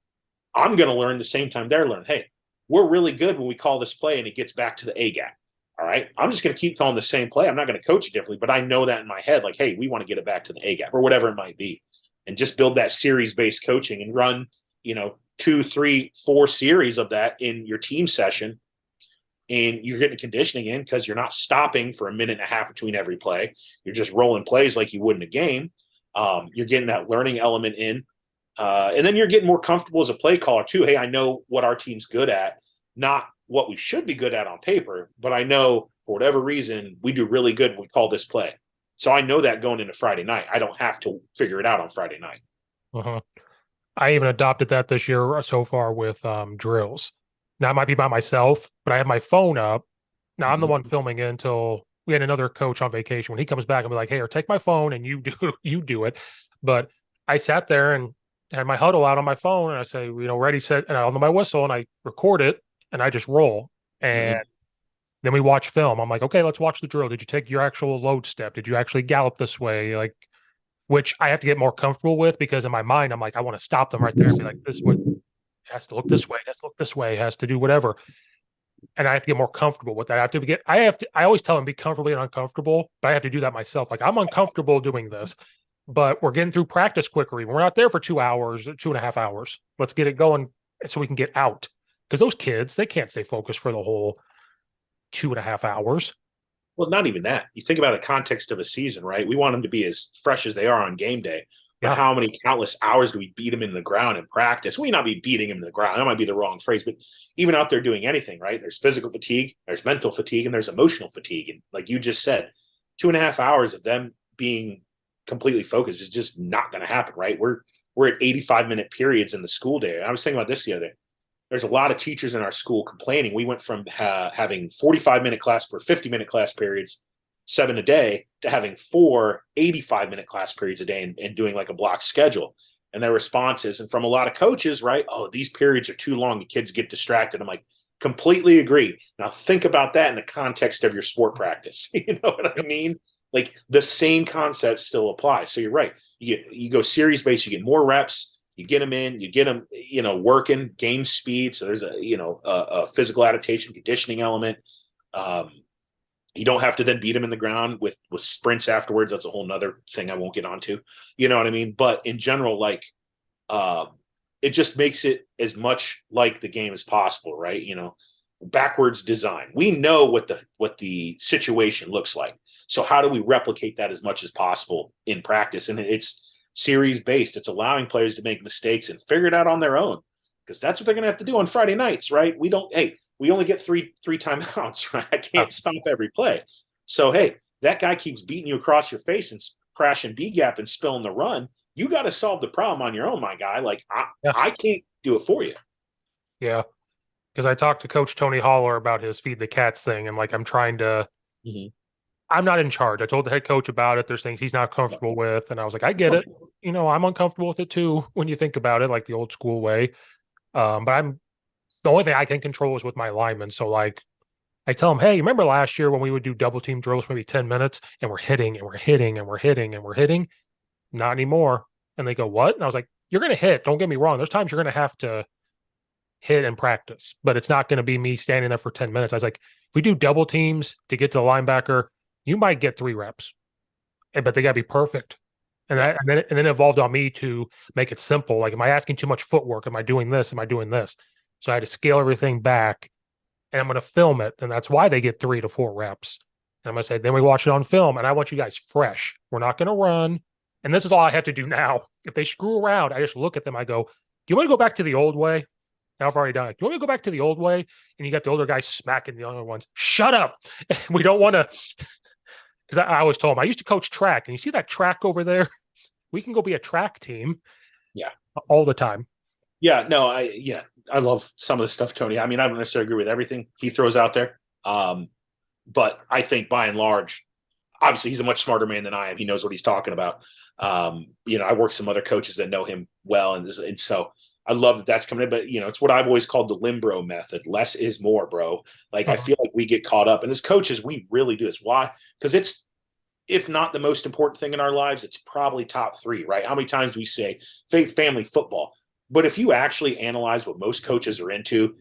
I'm going to learn the same time they're learning. Hey, we're really good when we call this play and it gets back to the A gap. All right. I'm just going to keep calling the same play. I'm not going to coach it differently, but I know that in my head, like, hey, we want to get it back to the A gap or whatever it might be. And just build that series-based coaching and run, 2, 3, 4 series of that in your team session. And you're getting conditioning in because you're not stopping for a minute and a half between every play. You're just rolling plays like you would in a game. You're getting that learning element in. And then you're getting more comfortable as a play caller too. Hey, I know what our team's good at, not what we should be good at on paper, but I know for whatever reason, we do really good when we call this play. So I know that going into Friday night. I don't have to figure it out on Friday night. Uh-huh. I even adopted that this year so far with drills. Now, I might be by myself, but I have my phone up. Now, I'm the one filming it until we had another coach on vacation. When he comes back, I'll be like, hey, or take my phone and you do it. But I sat there and had my huddle out on my phone, and I say, ready, set, and I on my whistle, and I record it, and I just roll. And then we watch film. I'm like, okay, let's watch the drill. Did you take your actual load step? Did you actually gallop this way? Like, which I have to get more comfortable with, because in my mind, I'm like, I want to stop them right there and be like, this one has to look this way, has to look this way, has to do whatever. And I have to get more comfortable with that. I always tell them be comfortably and uncomfortable, but I have to do that myself. Like, I'm uncomfortable doing this, but we're getting through practice quicker. Even we're not there for 2 hours, 2.5 hours. Let's get it going so we can get out. Because those kids, they can't stay focused for the whole 2.5 hours. Well, not even that. You think about the context of a season, right? We want them to be as fresh as they are on game day. But how many countless hours do we beat them into the ground in practice? We not be beating them in the ground. That might be the wrong phrase, but even out there doing anything, right? There's physical fatigue, there's mental fatigue, and there's emotional fatigue. And like you just said, 2.5 hours of them being completely focused is just not going to happen, right? We're at 85-minute periods in the school day. I was thinking about this the other day. There's a lot of teachers in our school complaining. We went from having 45-minute class per 50-minute class periods, 7 a day, to having 4 85-minute class periods a day and doing like a block schedule. And their responses, and from a lot of coaches, right? Oh, these periods are too long. The kids get distracted. I'm like, completely agree. Now think about that in the context of your sport practice. You know what I mean? Like, the same concept still applies. So you're right. You go series based, you get more reps. You get them in, you get them, working, gain speed. So there's a physical adaptation, conditioning element. You don't have to then beat them in the ground with sprints afterwards. That's a whole nother thing I won't get onto. You know what I mean? But in general, like, it just makes it as much like the game as possible, right? Backwards design. We know what the situation looks like. So how do we replicate that as much as possible in practice? And it's series based. It's allowing players to make mistakes and figure it out on their own, because that's what they're going to have to do on Friday nights, right? We only get three timeouts, right? I can't stop every play. So, hey, that guy keeps beating you across your face and crashing B gap and spilling the run. You got to solve the problem on your own, my guy. Like, I can't do it for you. Yeah. Because I talked to Coach Tony Holler about his feed the cats thing, and like, I'm trying to I'm not in charge. I told the head coach about it. There's things he's not comfortable with. And I was like, I get it. I'm uncomfortable with it too, when you think about it, like the old school way. But the only thing I can control is with my linemen. So like, I tell them, hey, remember last year when we would do double team drills for maybe 10 minutes and we're hitting and we're hitting and we're hitting and we're hitting? Not anymore. And they go, what? And I was like, you're going to hit. Don't get me wrong. There's times you're going to have to hit and practice, but it's not going to be me standing there for 10 minutes. I was like, if we do double teams to get to the linebacker, you might get 3 reps, but they got to be perfect. And then it evolved on me to make it simple. Like, am I asking too much footwork? Am I doing this? Am I doing this? So I had to scale everything back, and I'm going to film it. And that's why they get 3 to 4 reps. And I'm going to say, then we watch it on film, and I want you guys fresh. We're not going to run. And this is all I have to do now. If they screw around, I just look at them. I go, do you want to go back to the old way? Now I've already done it. Do you want me to go back to the old way? And you got the older guys smacking the younger ones. Shut up. We don't want to. Because I always told them, I used to coach track. And you see that track over there? We can go be a track team. Yeah. All the time. Yeah, no, I love some of the stuff, Tony. I mean, I don't necessarily agree with everything he throws out there. But I think by and large, obviously he's a much smarter man than I am. He knows what he's talking about. I work with some other coaches that know him well. And so I love that that's coming in, but it's what I've always called the Limbro method. Less is more, bro. Like, I feel like we get caught up, and as coaches, we really do this. Why? Because it's, if not the most important thing in our lives, it's probably top 3, right? How many times do we say faith, family, football? But if you actually analyze what most coaches are into,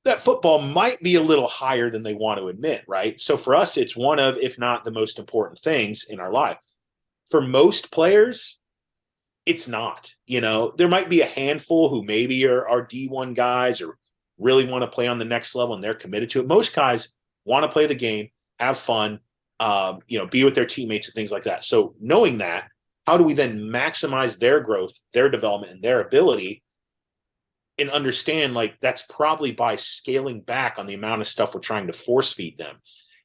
that football might be a little higher than they want to admit, right? So for us, it's one of, if not the most important things in our life. For most players, it's not. There might be a handful who maybe are D1 guys or really want to play on the next level and they're committed to it. Most guys want to play the game, have fun, be with their teammates and things like that. So knowing that, how do we then maximize their growth, their development, and their ability, and understand like that's probably by scaling back on the amount of stuff we're trying to force feed them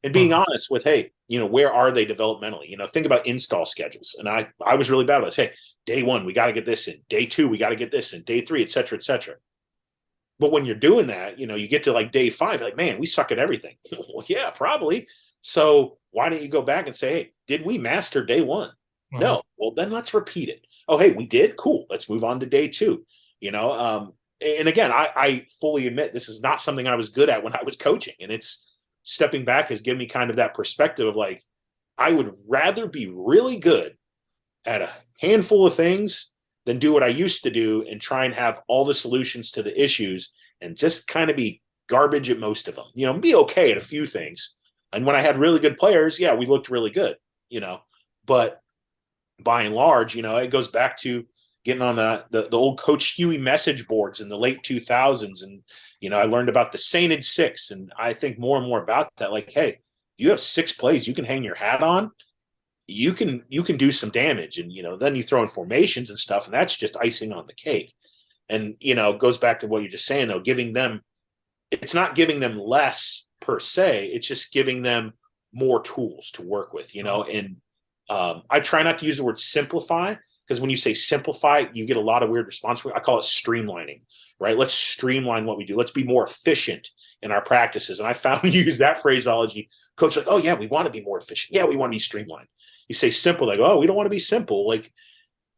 and being honest with, hey, where are they developmentally? Think about install schedules. And I was really bad about this. Hey, day 1, we got to get this in. Day 2, we got to get this in. Day 3, et cetera, et cetera. But when you're doing that, you get to like day 5, like, man, we suck at everything. Well, yeah, probably. So why don't you go back and say, hey, did we master day 1? No. Well, then let's repeat it. Oh, hey, we did? Cool. Let's move on to day 2. And again, I fully admit this is not something I was good at when I was coaching. And it's stepping back has given me kind of that perspective of like, I would rather be really good at a handful of things than do what I used to do and try and have all the solutions to the issues and just kind of be garbage at most of them, be okay at a few things. And when I had really good players, yeah, we looked really good, but by and large, it goes back to getting on the old Coach Huey message boards in the late 2000s. And, I learned about the Sainted Six. And I think more and more about that. Like, hey, you have 6 plays you can hang your hat on. You can do some damage. And, then you throw in formations and stuff. And that's just icing on the cake. And, it goes back to what you're just saying, though, it's not giving them less per se. It's just giving them more tools to work with, and I try not to use the word simplify, because when you say simplify, you get a lot of weird response. I call it streamlining, right? Let's streamline what we do. Let's be more efficient in our practices. And I found you use that phraseology, coach, like, oh yeah, we want to be more efficient. Yeah, we want to be streamlined. You say simple, like, oh, we don't want to be simple. Like,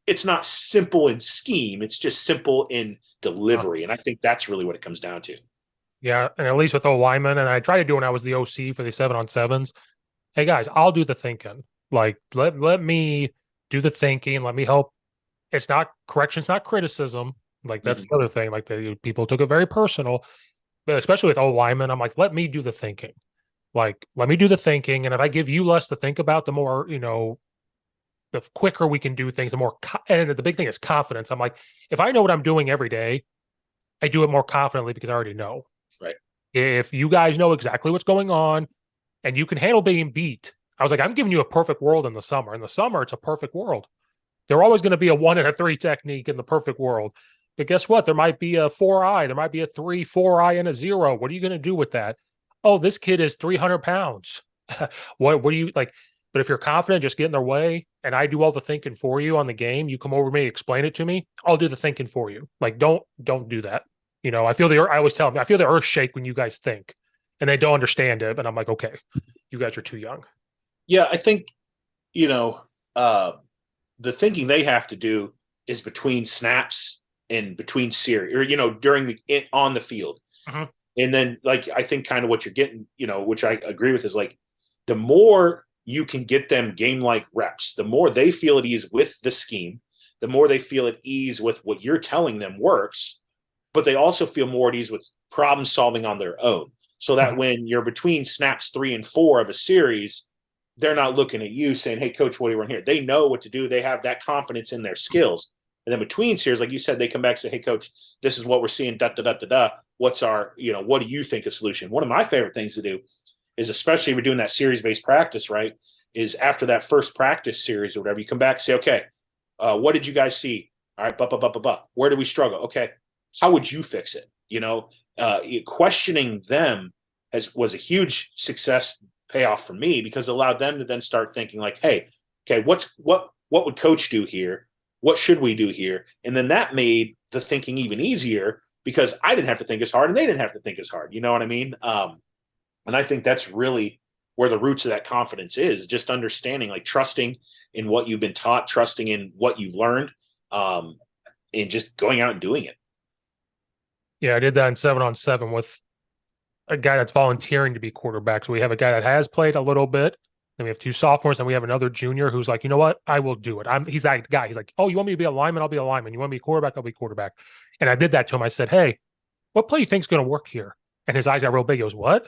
it's not simple in scheme. It's just simple in delivery. And I think that's really what it comes down to. Yeah. And at least with O-lineman, and I tried to do when I was the OC for the 7-on-7s. Hey guys, I'll do the thinking. Like, let me do the thinking. Let me help. It's not correction. It's not criticism. Like, that's the other thing. Like, people took it very personal, but especially with O-lineman, I'm like, let me do the thinking. Like, let me do the thinking. And if I give you less to think about, the more, the quicker we can do things, the more, and the big thing is confidence. I'm like, if I know what I'm doing every day, I do it more confidently because I already know. Right. If you guys know exactly what's going on and you can handle being beat, I was like, I'm giving you a perfect world in the summer. In the summer, it's a perfect world. They're always going to be a 1 and a 3 technique in the perfect world. But guess what? There might be a 4-eye. There might be a 3-4-eye and a 0. What are you going to do with that? Oh, this kid is 300 pounds. What do you like? But if you're confident, just get in their way and I do all the thinking for you on the game. You come over to me, explain it to me. I'll do the thinking for you. Like, don't do that. I always tell them, I feel the earth shake when you guys think and they don't understand it. And I'm like, okay, you guys are too young. Yeah, I think, the thinking they have to do is between snaps and between series, or, during on the field. And then, like, I think kind of what you're getting, which I agree with, is like, the more you can get them game-like reps, the more they feel at ease with the scheme, the more they feel at ease with what you're telling them works, but they also feel more at ease with problem solving on their own. So that when you're between snaps 3 and 4 of a series, they're not looking at you saying, hey, coach, what do you want here? They know what to do. They have that confidence in their skills. And then between series, like you said, they come back and say, hey, coach, this is what we're seeing, What's our, what do you think a solution? One of my favorite things to do is, especially if we're doing that series-based practice, right, is after that first practice series or whatever, you come back and say, okay, what did you guys see? All right, where did we struggle? Okay, how would you fix it? Questioning them was a huge success payoff for me, because it allowed them to then start thinking like, hey, okay, what would coach do here? What should we do here? And then that made the thinking even easier because I didn't have to think as hard and they didn't have to think as hard. You know what I mean? And I think that's really where the roots of that confidence is, just understanding, like trusting in what you've been taught, trusting in what you've learned, and just going out and doing it. Yeah, I did that in 7-on-7 with a guy that's volunteering to be quarterback. So we have a guy that has played a little bit. Then we have 2 sophomores, and we have another junior who's like, you know what? I will do it. He's that guy. He's like, oh, you want me to be a lineman? I'll be a lineman. You want me to be quarterback? I'll be quarterback. And I did that to him. I said, hey, what play you think's going to work here? And his eyes got real big. He goes, what?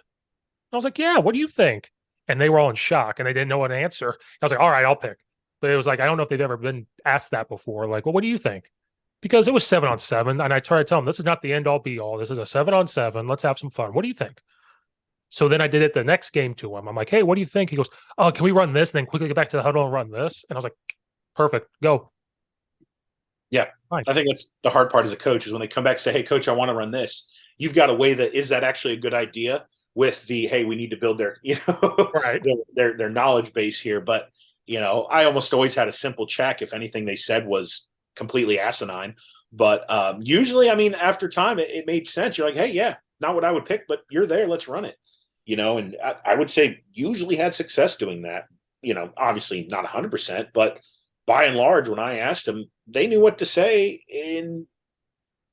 I was like, yeah, what do you think? And they were all in shock and they didn't know what to answer. I was like, all right, I'll pick. But it was like, I don't know if they've ever been asked that before. Like, well, what do you think? Because it was 7-on-7. And I tried to tell them, this is not the end all be all. This is a 7-on-7. Let's have some fun. What do you think? So then I did it the next game to him. I'm like, hey, what do you think? He goes, oh, can we run this and then quickly get back to the huddle and run this? And I was like, perfect, go. Yeah. Fine. I think that's the hard part as a coach is when they come back and say, hey, coach, I want to run this. You've got to weigh that. Is that actually a good idea with the, hey, we need to build their, right. their knowledge base here. But, I almost always had a simple check if anything they said was completely asinine. But usually, I mean, after time, it made sense. You're like, hey, yeah, not what I would pick, but you're there. Let's run it. And I would say usually had success doing that. Obviously not 100%, but by and large, when I asked them, they knew what to say in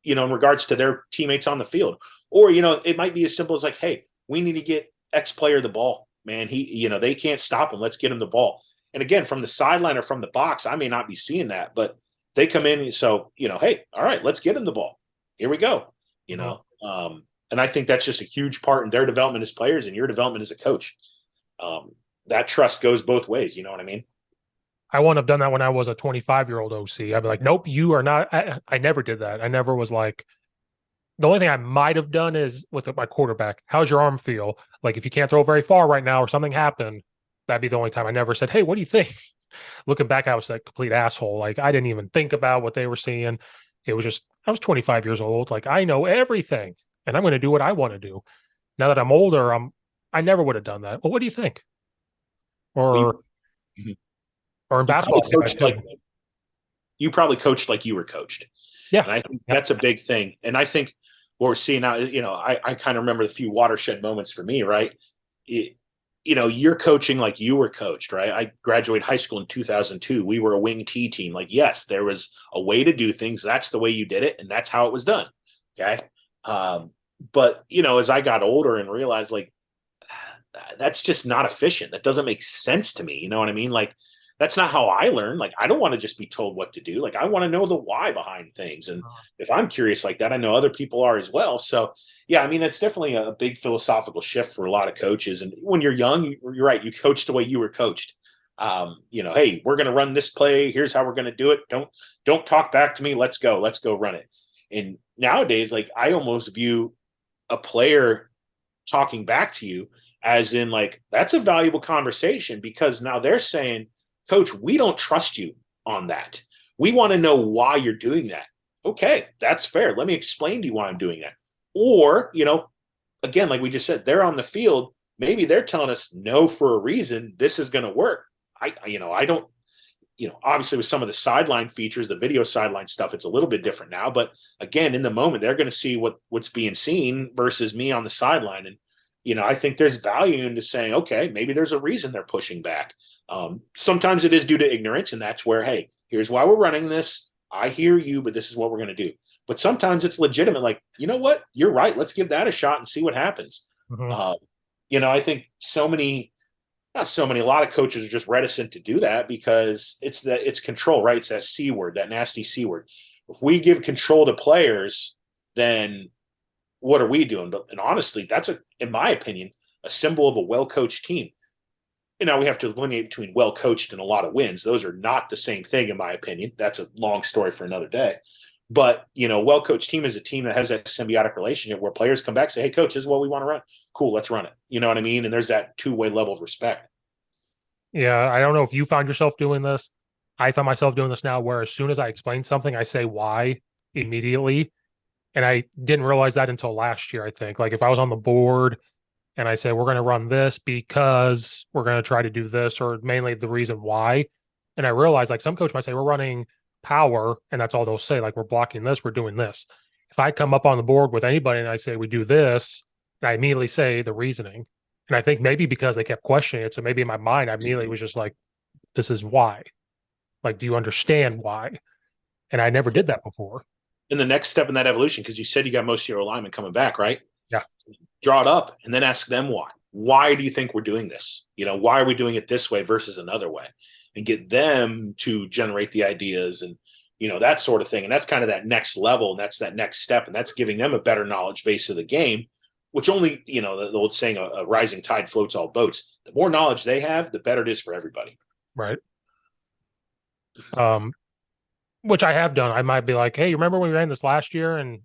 regards to their teammates on the field. Or, it might be as simple as like, hey, we need to get X player the ball, man. They can't stop him. Let's get him the ball. And again, from the sideline or from the box, I may not be seeing that, but they come in. So, hey, all right, let's get him the ball. Here we go. And I think that's just a huge part in their development as players and your development as a coach. That trust goes both ways. You know what I mean? I wouldn't have done that when I was a 25-year-old OC. I'd be like, nope, you are not. I never did that. I never was like, the only thing I might have done is with my quarterback, how's your arm feel? Like if you can't throw very far right now or something happened, that'd be the only time. I never said, hey, what do you think? Looking back, I was a complete asshole. Like I didn't even think about what they were seeing. It was just, I was 25 years old. Like I know everything and I'm going to do what I want to do. Now that I'm older, I never would have done that. Well, what do you think? Or in basketball, you probably coached like you were coached. Yeah. And I think that's a big thing. And I think what we're seeing now, I kind of remember the few watershed moments for me, right? You're coaching like you were coached, right? I graduated high school in 2002. We were a wing T team. Like, yes, there was a way to do things. That's the way you did it. And that's how it was done. Okay. But, as I got older and realized like, that's just not efficient. That doesn't make sense to me. You know what I mean? Like, that's not how I learn. Like, I don't want to just be told what to do. Like, I want to know the why behind things. And if I'm curious like that, I know other people are as well. So, yeah, I mean, that's definitely a big philosophical shift for a lot of coaches. And when you're young, you're right. You coach the way you were coached. Hey, we're going to run this play. Here's how we're going to do it. Don't talk back to me. Let's go run it. And nowadays, like, I almost view a player talking back to you as in like, that's a valuable conversation because now they're saying, Coach, we don't trust you on that. We want to know why you're doing that. Okay, that's fair. Let me explain to you why I'm doing that. Or, again, like we just said, they're on the field. Maybe they're telling us no for a reason. This is going to work. I don't, obviously with some of the sideline features, the video sideline stuff, it's a little bit different now. But again, in the moment, they're going to see what's being seen versus me on the sideline. And, I think there's value into saying, okay, maybe there's a reason they're pushing back. Sometimes it is due to ignorance, and that's where, hey, here's why we're running this. I hear you, but this is what we're going to do. But sometimes it's legitimate. Like, you know what? You're right. Let's give that a shot and see what happens. Mm-hmm. I think a lot of coaches are just reticent to do that because it's control, right? It's that C word, that nasty C word. If we give control to players, then what are we doing? And honestly, that's in my opinion, a symbol of a well-coached team. Now we have to delineate between well-coached and a lot of wins. Those are not the same thing, in my opinion. That's a long story for another day. But, well-coached team is a team that has that symbiotic relationship where players come back and say, hey, coach, this is what we want to run. Cool, let's run it. You know what I mean? And there's that two-way level of respect. Yeah, I don't know if you found yourself doing this. I found myself doing this now where as soon as I explain something, I say why immediately. And I didn't realize that until last year, I think. Like if I was on the board and I say, we're going to run this because we're going to try to do this, or mainly the reason why. And I realized like some coach might say, we're running power, and that's all they'll say. Like, we're blocking this, we're doing this. If I come up on the board with anybody and I say we do this, and I immediately say the reasoning. And I think maybe because they kept questioning it, so maybe in my mind I immediately was just like, "This is why." Like, do you understand why? And I never did that before. In the next step in that evolution, because you said you got most of your alignment coming back, right? Yeah. Draw it up and then ask them why. Why do you think we're doing this? Why are we doing it this way versus another way? And get them to generate the ideas and that sort of thing. And that's kind of that next level, and that's that next step, and that's giving them a better knowledge base of the game, which only, the old saying, a rising tide floats all boats. The more knowledge they have, the better it is for everybody. Right. Which I have done. I might be like, "Hey, you remember when we ran this last year?" And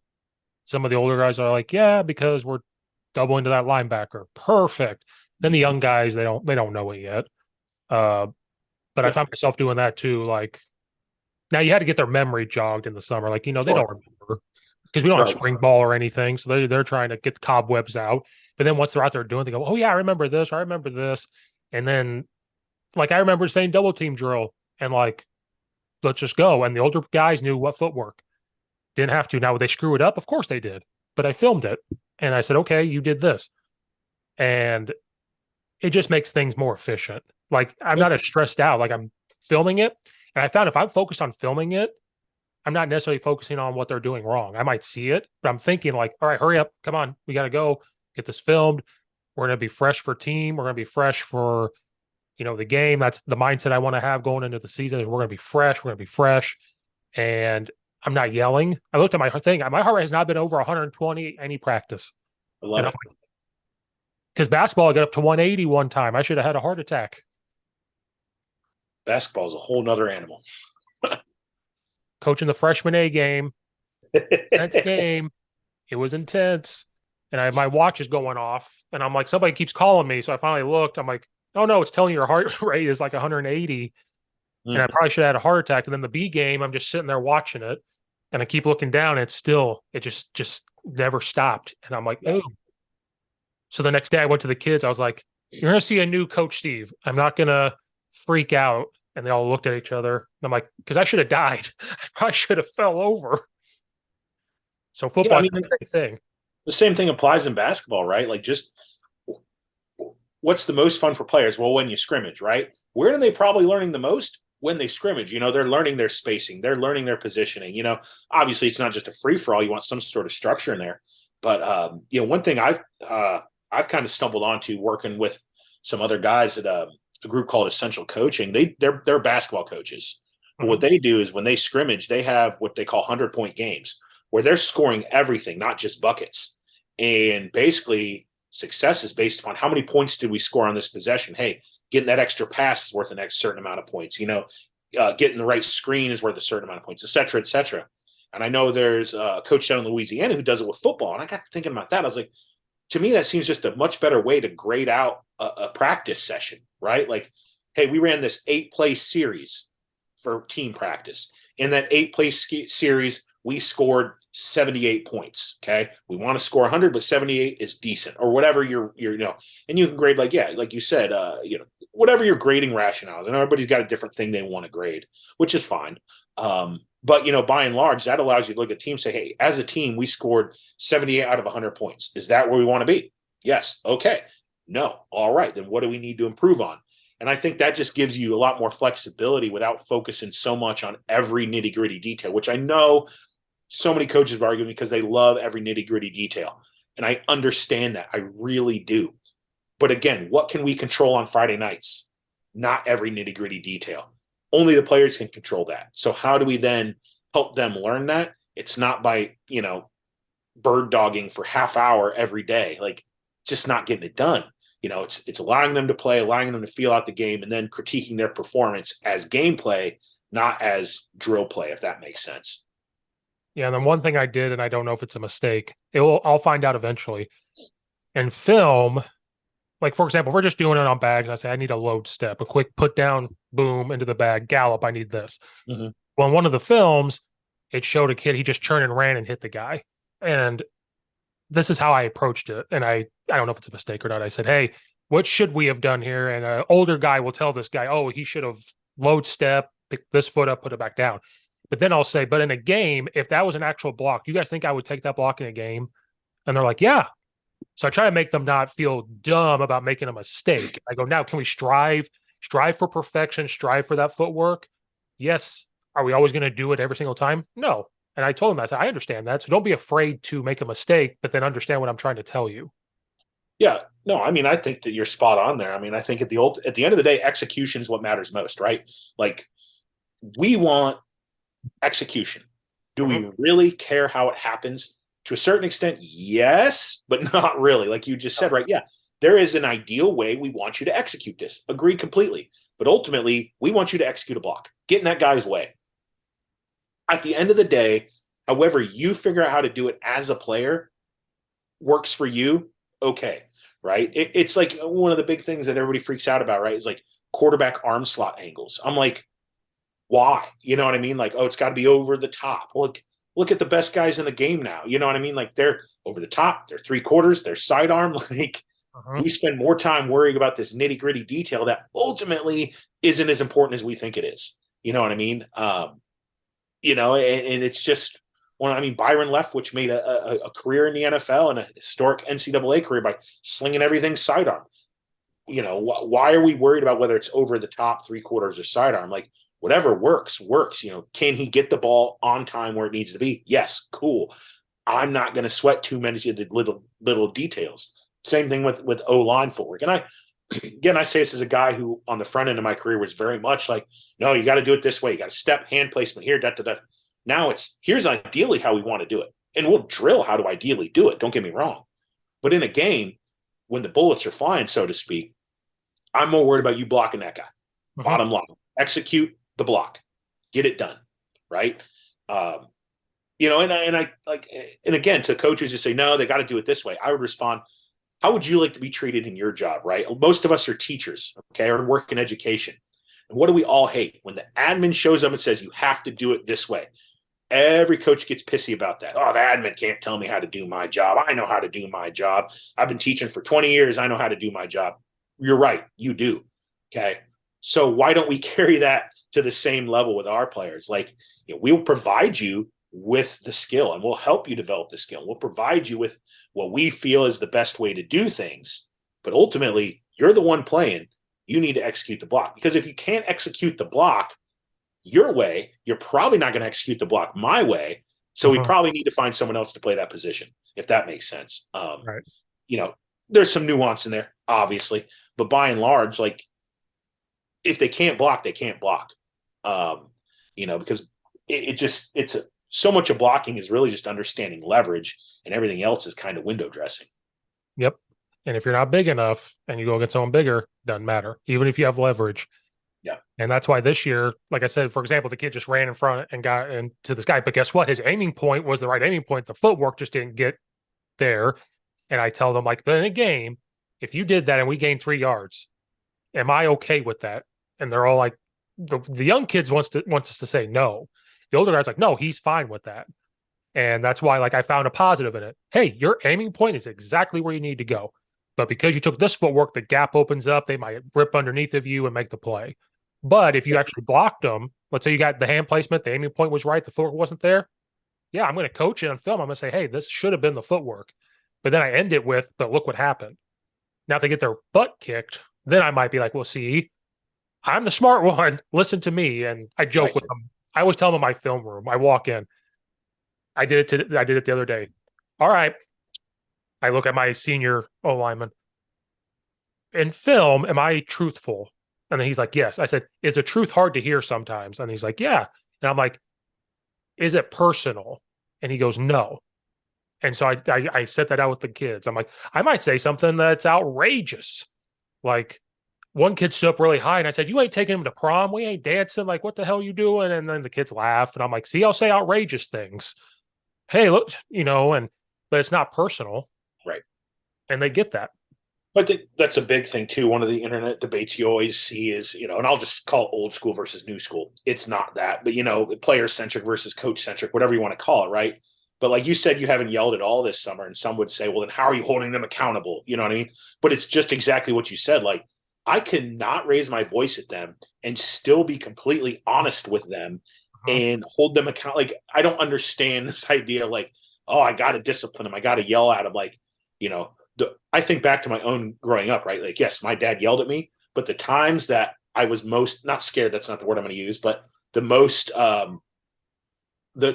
some of the older guys are like, "Yeah, because we're doubling to that linebacker." Perfect. Then the young guys, they don't know it yet. But I found myself doing that too. Like, now you had to get their memory jogged in the summer. Like, they don't remember because we don't have spring ball or anything. So they're trying to get the cobwebs out. But then once they're out there doing, they go, "Oh yeah, I remember this. Or I remember this." And then, like, I remember saying double team drill and like, let's just go. And the older guys knew what footwork. Didn't have to. Now, would they screw it up? Of course they did. But I filmed it and I said, "Okay, you did this." And it just makes things more efficient. Like, I'm not as stressed out. Like, I'm filming it. And I found if I'm focused on filming it, I'm not necessarily focusing on what they're doing wrong. I might see it, but I'm thinking like, all right, hurry up. Come on. We got to go get this filmed. We're going to be fresh for team. We're going to be fresh for, the game. That's the mindset I want to have going into the season. We're going to be fresh. We're going to be fresh. And I'm not yelling. I looked at my thing. My heart rate has not been over 120 any practice. I love it. Because basketball, I got up to 180 one time. I should have had a heart attack. Basketball is a whole nother animal. Coaching the freshman A game, intense game. It was intense. And my watch is going off. And I'm like, somebody keeps calling me. So I finally looked. I'm like, oh no, it's telling your heart rate is like 180. And I probably should have had a heart attack. And then the B game, I'm just sitting there watching it. And I keep looking down. And it just never stopped. And I'm like, oh. So the next day I went to the kids. I was like, you're going to see a new Coach Steve. I'm not going to freak out. And they all looked at each other. And I'm like, because I should have died. I probably should have fell over. So football, is the same thing. The same thing applies in basketball, right? Like, just what's the most fun for players? Well, when you scrimmage, right? Where are they probably learning the most? When they scrimmage. They're learning their spacing. They're learning their positioning. Obviously it's not just a free-for-all. You want some sort of structure in there. But, one thing I've kind of stumbled onto working with some other guys at a group called Essential Coaching. They're basketball coaches. But what they do is when they scrimmage, they have what they call 100-point games where they're scoring everything, not just buckets. And basically success is based upon how many points did we score on this possession. Hey, getting that extra pass is worth an next certain amount of points. Getting the right screen is worth a certain amount of points, et cetera, et cetera. And I know there's a coach down in Louisiana who does it with football. And I got thinking about that. I was like, to me, that seems just a much better way to grade out a practice session, right? Like, hey, we ran this 8-play series for team practice. In that 8-play series, we scored 78 points. Okay. We want to score 100, but 78 is decent, or whatever you're, and you can grade like you said, whatever your grading rationale is. And everybody's got a different thing they want to grade, which is fine. But, by and large, that allows you to look at teams and say, hey, as a team, we scored 78 out of 100 points. Is that where we want to be? Yes. Okay. No. All right. Then what do we need to improve on? And I think that just gives you a lot more flexibility without focusing so much on every nitty gritty detail, which I know so many coaches are arguing because they love every nitty gritty detail. And I understand that. I really do. But again, what can we control on Friday nights? Not every nitty gritty detail. Only the players can control that. So how do we then help them learn that? It's not by, bird dogging for half hour every day. Like, just not getting it done. It's allowing them to play, allowing them to feel out the game, and then critiquing their performance as gameplay, not as drill play, if that makes sense. Yeah, and then one thing I did, and I don't know if it's a mistake, I'll find out eventually. And film, like, for example, if we're just doing it on bags, I say I need a load step, a quick put down, boom, into the bag, gallop, I need this. Mm-hmm. Well, in one of the films, it showed a kid, he just turned and ran and hit the guy. And this is how I approached it. And I don't know if it's a mistake or not. I said, hey, what should we have done here? And an older guy will tell this guy, oh, he should have load step, pick this foot up, put it back down. But then I'll say, but in a game, if that was an actual block, you guys think I would take that block in a game? And they're like, yeah. So I try to make them not feel dumb about making a mistake. I go, now can we strive for perfection, strive for that footwork? Yes. Are we always going to do it every single time? No. And I told him, I said, I understand that. So don't be afraid to make a mistake, but then understand what I'm trying to tell you. Yeah, no, I mean, I think that you're spot on there. I mean, I think at the end of the day, execution is what matters most, right? Like, we want execution. Do we really care how it happens? To a certain extent, yes, but not really. Like you just said, right? Yeah, there is an ideal way we want you to execute this. Agree completely. But ultimately, we want you to execute a block, get in that guy's way. At the end of the day, however you figure out how to do it as a player works for you, okay, right? It's like one of the big things that everybody freaks out about, right? Is like quarterback arm slot angles. I'm like, why? You know what I mean? Like, oh, it's got to be over the top. Look at the best guys in the game now. You know what I mean? Like they're over the top, they're three quarters, they're sidearm. Like we spend more time worrying about this nitty gritty detail that ultimately isn't as important as we think it is. You know what I mean? And it's just I mean, Byron Leftwich made a career in the NFL and a historic NCAA career by slinging everything sidearm. Why are we worried about whether it's over the top, three quarters, or sidearm? Like, whatever works. Can he get the ball on time where it needs to be? Yes, cool. I'm not going to sweat too many of the little details. Same thing with O-line footwork. And I say this as a guy who on the front end of my career was very much like, no, you got to do it this way. You got to step, hand placement here, da. Now it's here's ideally how we want to do it. And we'll drill how to ideally do it. Don't get me wrong. But in a game, when the bullets are flying, so to speak, I'm more worried about you blocking that guy. Bottom line, execute the block, get it done, right? And again, to coaches who say no, they got to do it this way. I would respond, how would you like to be treated in your job, right? Most of us are teachers, okay, or work in education. And what do we all hate? When the admin shows up and says you have to do it this way. Every coach gets pissy about that. Oh, the admin can't tell me how to do my job. I know how to do my job. I've been teaching for 20 years. I know how to do my job. You're right. You do. Okay. So why don't we carry that to the same level with our players? Like, we'll provide you with the skill and we'll help you develop the skill. We'll provide you with what we feel is the best way to do things. But ultimately, you're the one playing. You need to execute the block, because if you can't execute the block your way, you're probably not going to execute the block my way. So we probably need to find someone else to play that position, if that makes sense. Right. There's some nuance in there, obviously, but by and large, like, if they can't block, they can't block. Because so much of blocking is really just understanding leverage, and everything else is kind of window dressing. Yep. And if you're not big enough and you go against someone bigger, doesn't matter, even if you have leverage. Yeah. And that's why this year, like I said, for example, the kid just ran in front and got into this guy. But guess what? His aiming point was the right aiming point. The footwork just didn't get there. And I tell them, like, but in a game, if you did that and we gained 3 yards, am I okay with that? And they're all like, the young kids wants us to say no. The older guy's like, no, he's fine with that. And that's why, like, I found a positive in it. Hey, your aiming point is exactly where you need to go. But because you took this footwork, the gap opens up. They might rip underneath of you and make the play. But if you actually blocked them, let's say you got the hand placement, the aiming point was right, the footwork wasn't there. Yeah, I'm going to coach it on film. I'm going to say, hey, this should have been the footwork. But then I end it with, but look what happened. Now, if they get their butt kicked, then I might be like, well, see, I'm the smart one. Listen to me. And I joke with them. I always tell them in my film room, I walk in. I did it the other day. All right. I look at my senior O lineman. In film, am I truthful? And then he's like, yes. I said, is the truth hard to hear sometimes? And he's like, yeah. And I'm like, is it personal? And he goes, no. And so I set that out with the kids. I'm like, I might say something that's outrageous. Like, one kid stood up really high and I said, you ain't taking him to prom. We ain't dancing. Like, what the hell are you doing? And then the kids laugh. And I'm like, see, I'll say outrageous things. Hey, look, but it's not personal. Right. And they get that. But that's a big thing too. One of the internet debates you always see is, and I'll just call it old school versus new school. It's not that, but player centric versus coach centric, whatever you want to call it, right? But like you said, you haven't yelled at all this summer, and some would say, well, then how are you holding them accountable? You know what I mean? But it's just exactly what you said. Like, I cannot raise my voice at them and still be completely honest with them and hold them account. Like, I don't understand this idea. Like, oh, I got to discipline him. I got to yell at him. Like, I think back to my own growing up, right? Like, yes, my dad yelled at me, but the times that I was most not scared, that's not the word I'm going to use, but the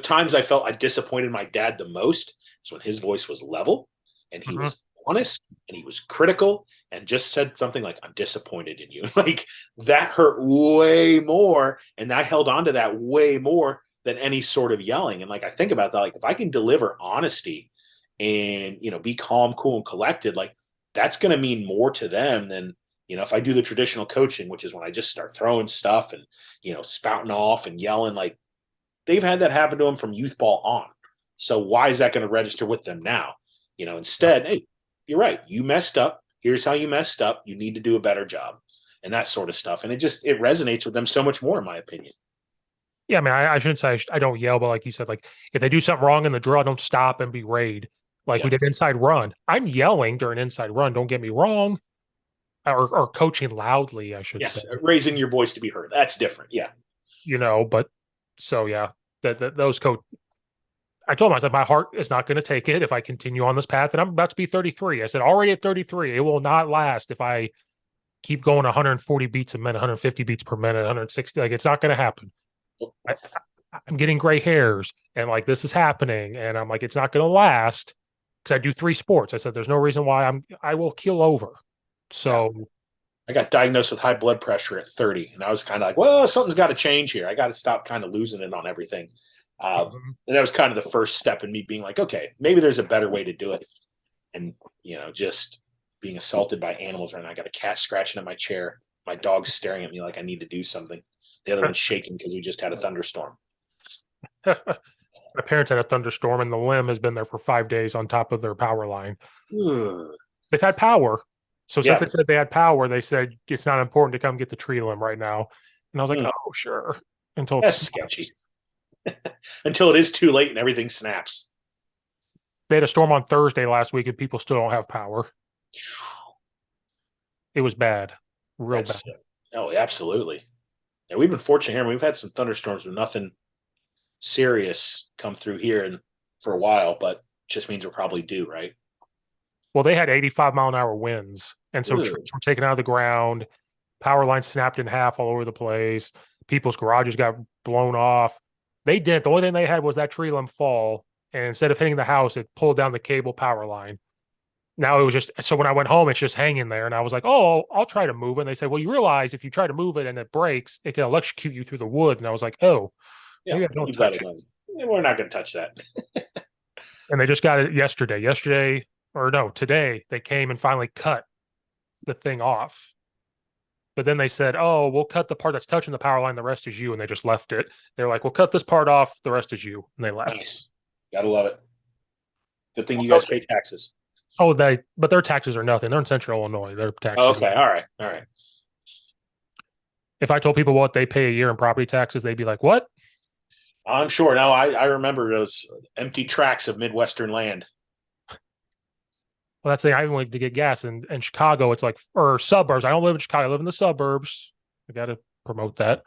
times I felt I disappointed my dad the most is when his voice was level and he was honest and he was critical and just said something like, I'm disappointed in you. Like, that hurt way more. And I held on to that way more than any sort of yelling. And like, I think about that, like, if I can deliver honesty and, be calm, cool, and collected, like, that's going to mean more to them than, if I do the traditional coaching, which is when I just start throwing stuff and, spouting off and yelling. Like, they've had that happen to them from youth ball on. So why is that going to register with them now? Instead, hey, you're right. You messed up. Here's how you messed up. You need to do a better job and that sort of stuff. And it resonates with them so much more, in my opinion. Yeah, I mean, I shouldn't say I don't yell, but like you said, like if they do something wrong in the drill, I don't stop and berate. Like we did inside run. I'm yelling during inside run. Don't get me wrong. Or coaching loudly, I should say. Raising your voice to be heard. That's different. Yeah. But so yeah, those coach. I told myself my heart is not going to take it if I continue on this path, and I'm about to be 33. I said already at 33, it will not last if I keep going 140 beats a minute, 150 beats per minute, 160. Like, it's not going to happen. I'm getting gray hairs, and like this is happening, and I'm like, it's not going to last because I do 3 sports. I said there's no reason why I will keel over. So I got diagnosed with high blood pressure at 30, and I was kind of like, well, something's got to change here. I got to stop kind of losing it on everything. And that was kind of the first step in me being like, okay, maybe there's a better way to do it. And, just being assaulted by animals, and I got a cat scratching at my chair. My dog's staring at me like I need to do something. The other one's shaking because we just had a thunderstorm. My parents had a thunderstorm, and the limb has been there for 5 days on top of their power line. They've had power. So since they said they had power, they said it's not important to come get the tree limb right now. And I was like, oh, sure. Until that's sketchy. Until it is too late and everything snaps. They had a storm on Thursday last week, and people still don't have power. It was bad. Real bad. Oh, absolutely. Yeah, we've been fortunate here. We've had some thunderstorms with nothing serious come through here and for a while, but just means we're probably due, right? Well, they had 85-mile-an-hour winds, and so trees were taken out of the ground. Power lines snapped in half all over the place. People's garages got blown off. They didn't. The only thing they had was that tree limb fall, and instead of hitting the house, it pulled down the cable power line. Now it was just, so when I went home, it's just hanging there, and I was like, oh, I'll try to move it. And they said, well, you realize if you try to move it and it breaks, it can electrocute you through the wood. And I was like, oh, maybe I don't touch it. We're not going to touch that. And they just got it yesterday. Today, they came and finally cut the thing off. But then they said, oh, we'll cut the part that's touching the power line. The rest is you. And they just left it. They're like, we'll cut this part off. The rest is you. And they left. Nice. Gotta love it. Good thing you guys pay taxes. Oh, but their taxes are nothing. They're in Central Illinois. Their taxes. Okay. All right. If I told people what they pay a year in property taxes, they'd be like, what? I'm sure. Now, I remember those empty tracts of Midwestern land. Well, that's the thing. I went to get gas in Chicago. It's like, or suburbs. I don't live in Chicago. I live in the suburbs. I got to promote that.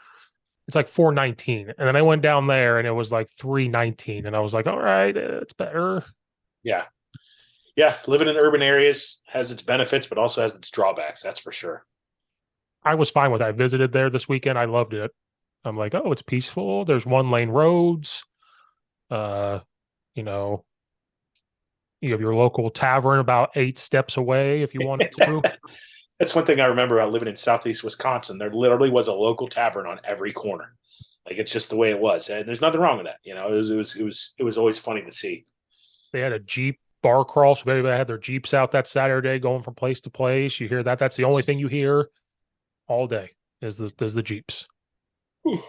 It's like $4.19. And then I went down there and it was like $3.19. And I was like, all right, it's better. Yeah. Yeah. Living in urban areas has its benefits, but also has its drawbacks. That's for sure. I was fine with it. I visited there this weekend. I loved it. I'm like, oh, it's peaceful. There's 1-lane roads. You have your local tavern about 8 steps away if you wanted to. That's one thing I remember about living in Southeast Wisconsin. There literally was a local tavern on every corner. Like, it's just the way it was. And there's nothing wrong with that. It was always funny to see. They had a Jeep bar crawl. So everybody had their Jeeps out that Saturday going from place to place. You hear that. That's the only thing you hear all day is the Jeeps. All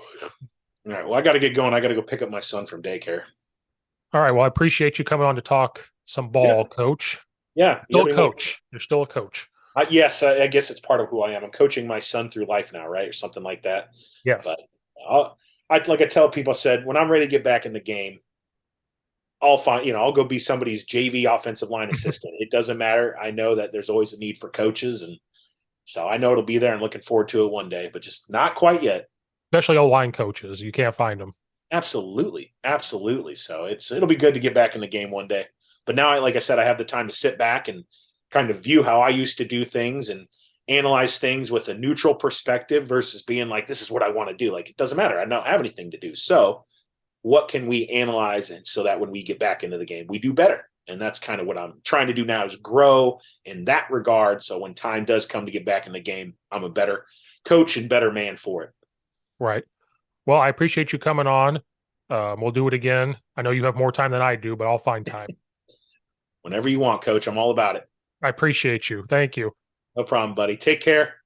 right. Well, I got to get going. I got to go pick up my son from daycare. All right. Well, I appreciate you coming on to talk some ball, Coach. Yeah. Still a coach. You're still a coach. Yes. I guess it's part of who I am. I'm coaching my son through life now, right? Or something like that. Yes. But like I tell people, I said, when I'm ready to get back in the game, I'll find, I'll go be somebody's JV offensive line assistant. It doesn't matter. I know that there's always a need for coaches. And so I know it'll be there and looking forward to it one day, but just not quite yet. Especially O-line coaches. You can't find them. Absolutely, absolutely. So it'll be good to get back in the game one day. But now, like I said, I have the time to sit back and kind of view how I used to do things and analyze things with a neutral perspective versus being like, this is what I want to do. Like, it doesn't matter. I don't have anything to do. So what can we analyze, and so that when we get back into the game, we do better. And that's kind of what I'm trying to do now, is grow in that regard. So when time does come to get back in the game, I'm a better coach and better man for it. Right. Well, I appreciate you coming on. We'll do it again. I know you have more time than I do, but I'll find time. Whenever you want, coach, I'm all about it. I appreciate you. Thank you. No problem, buddy. Take care.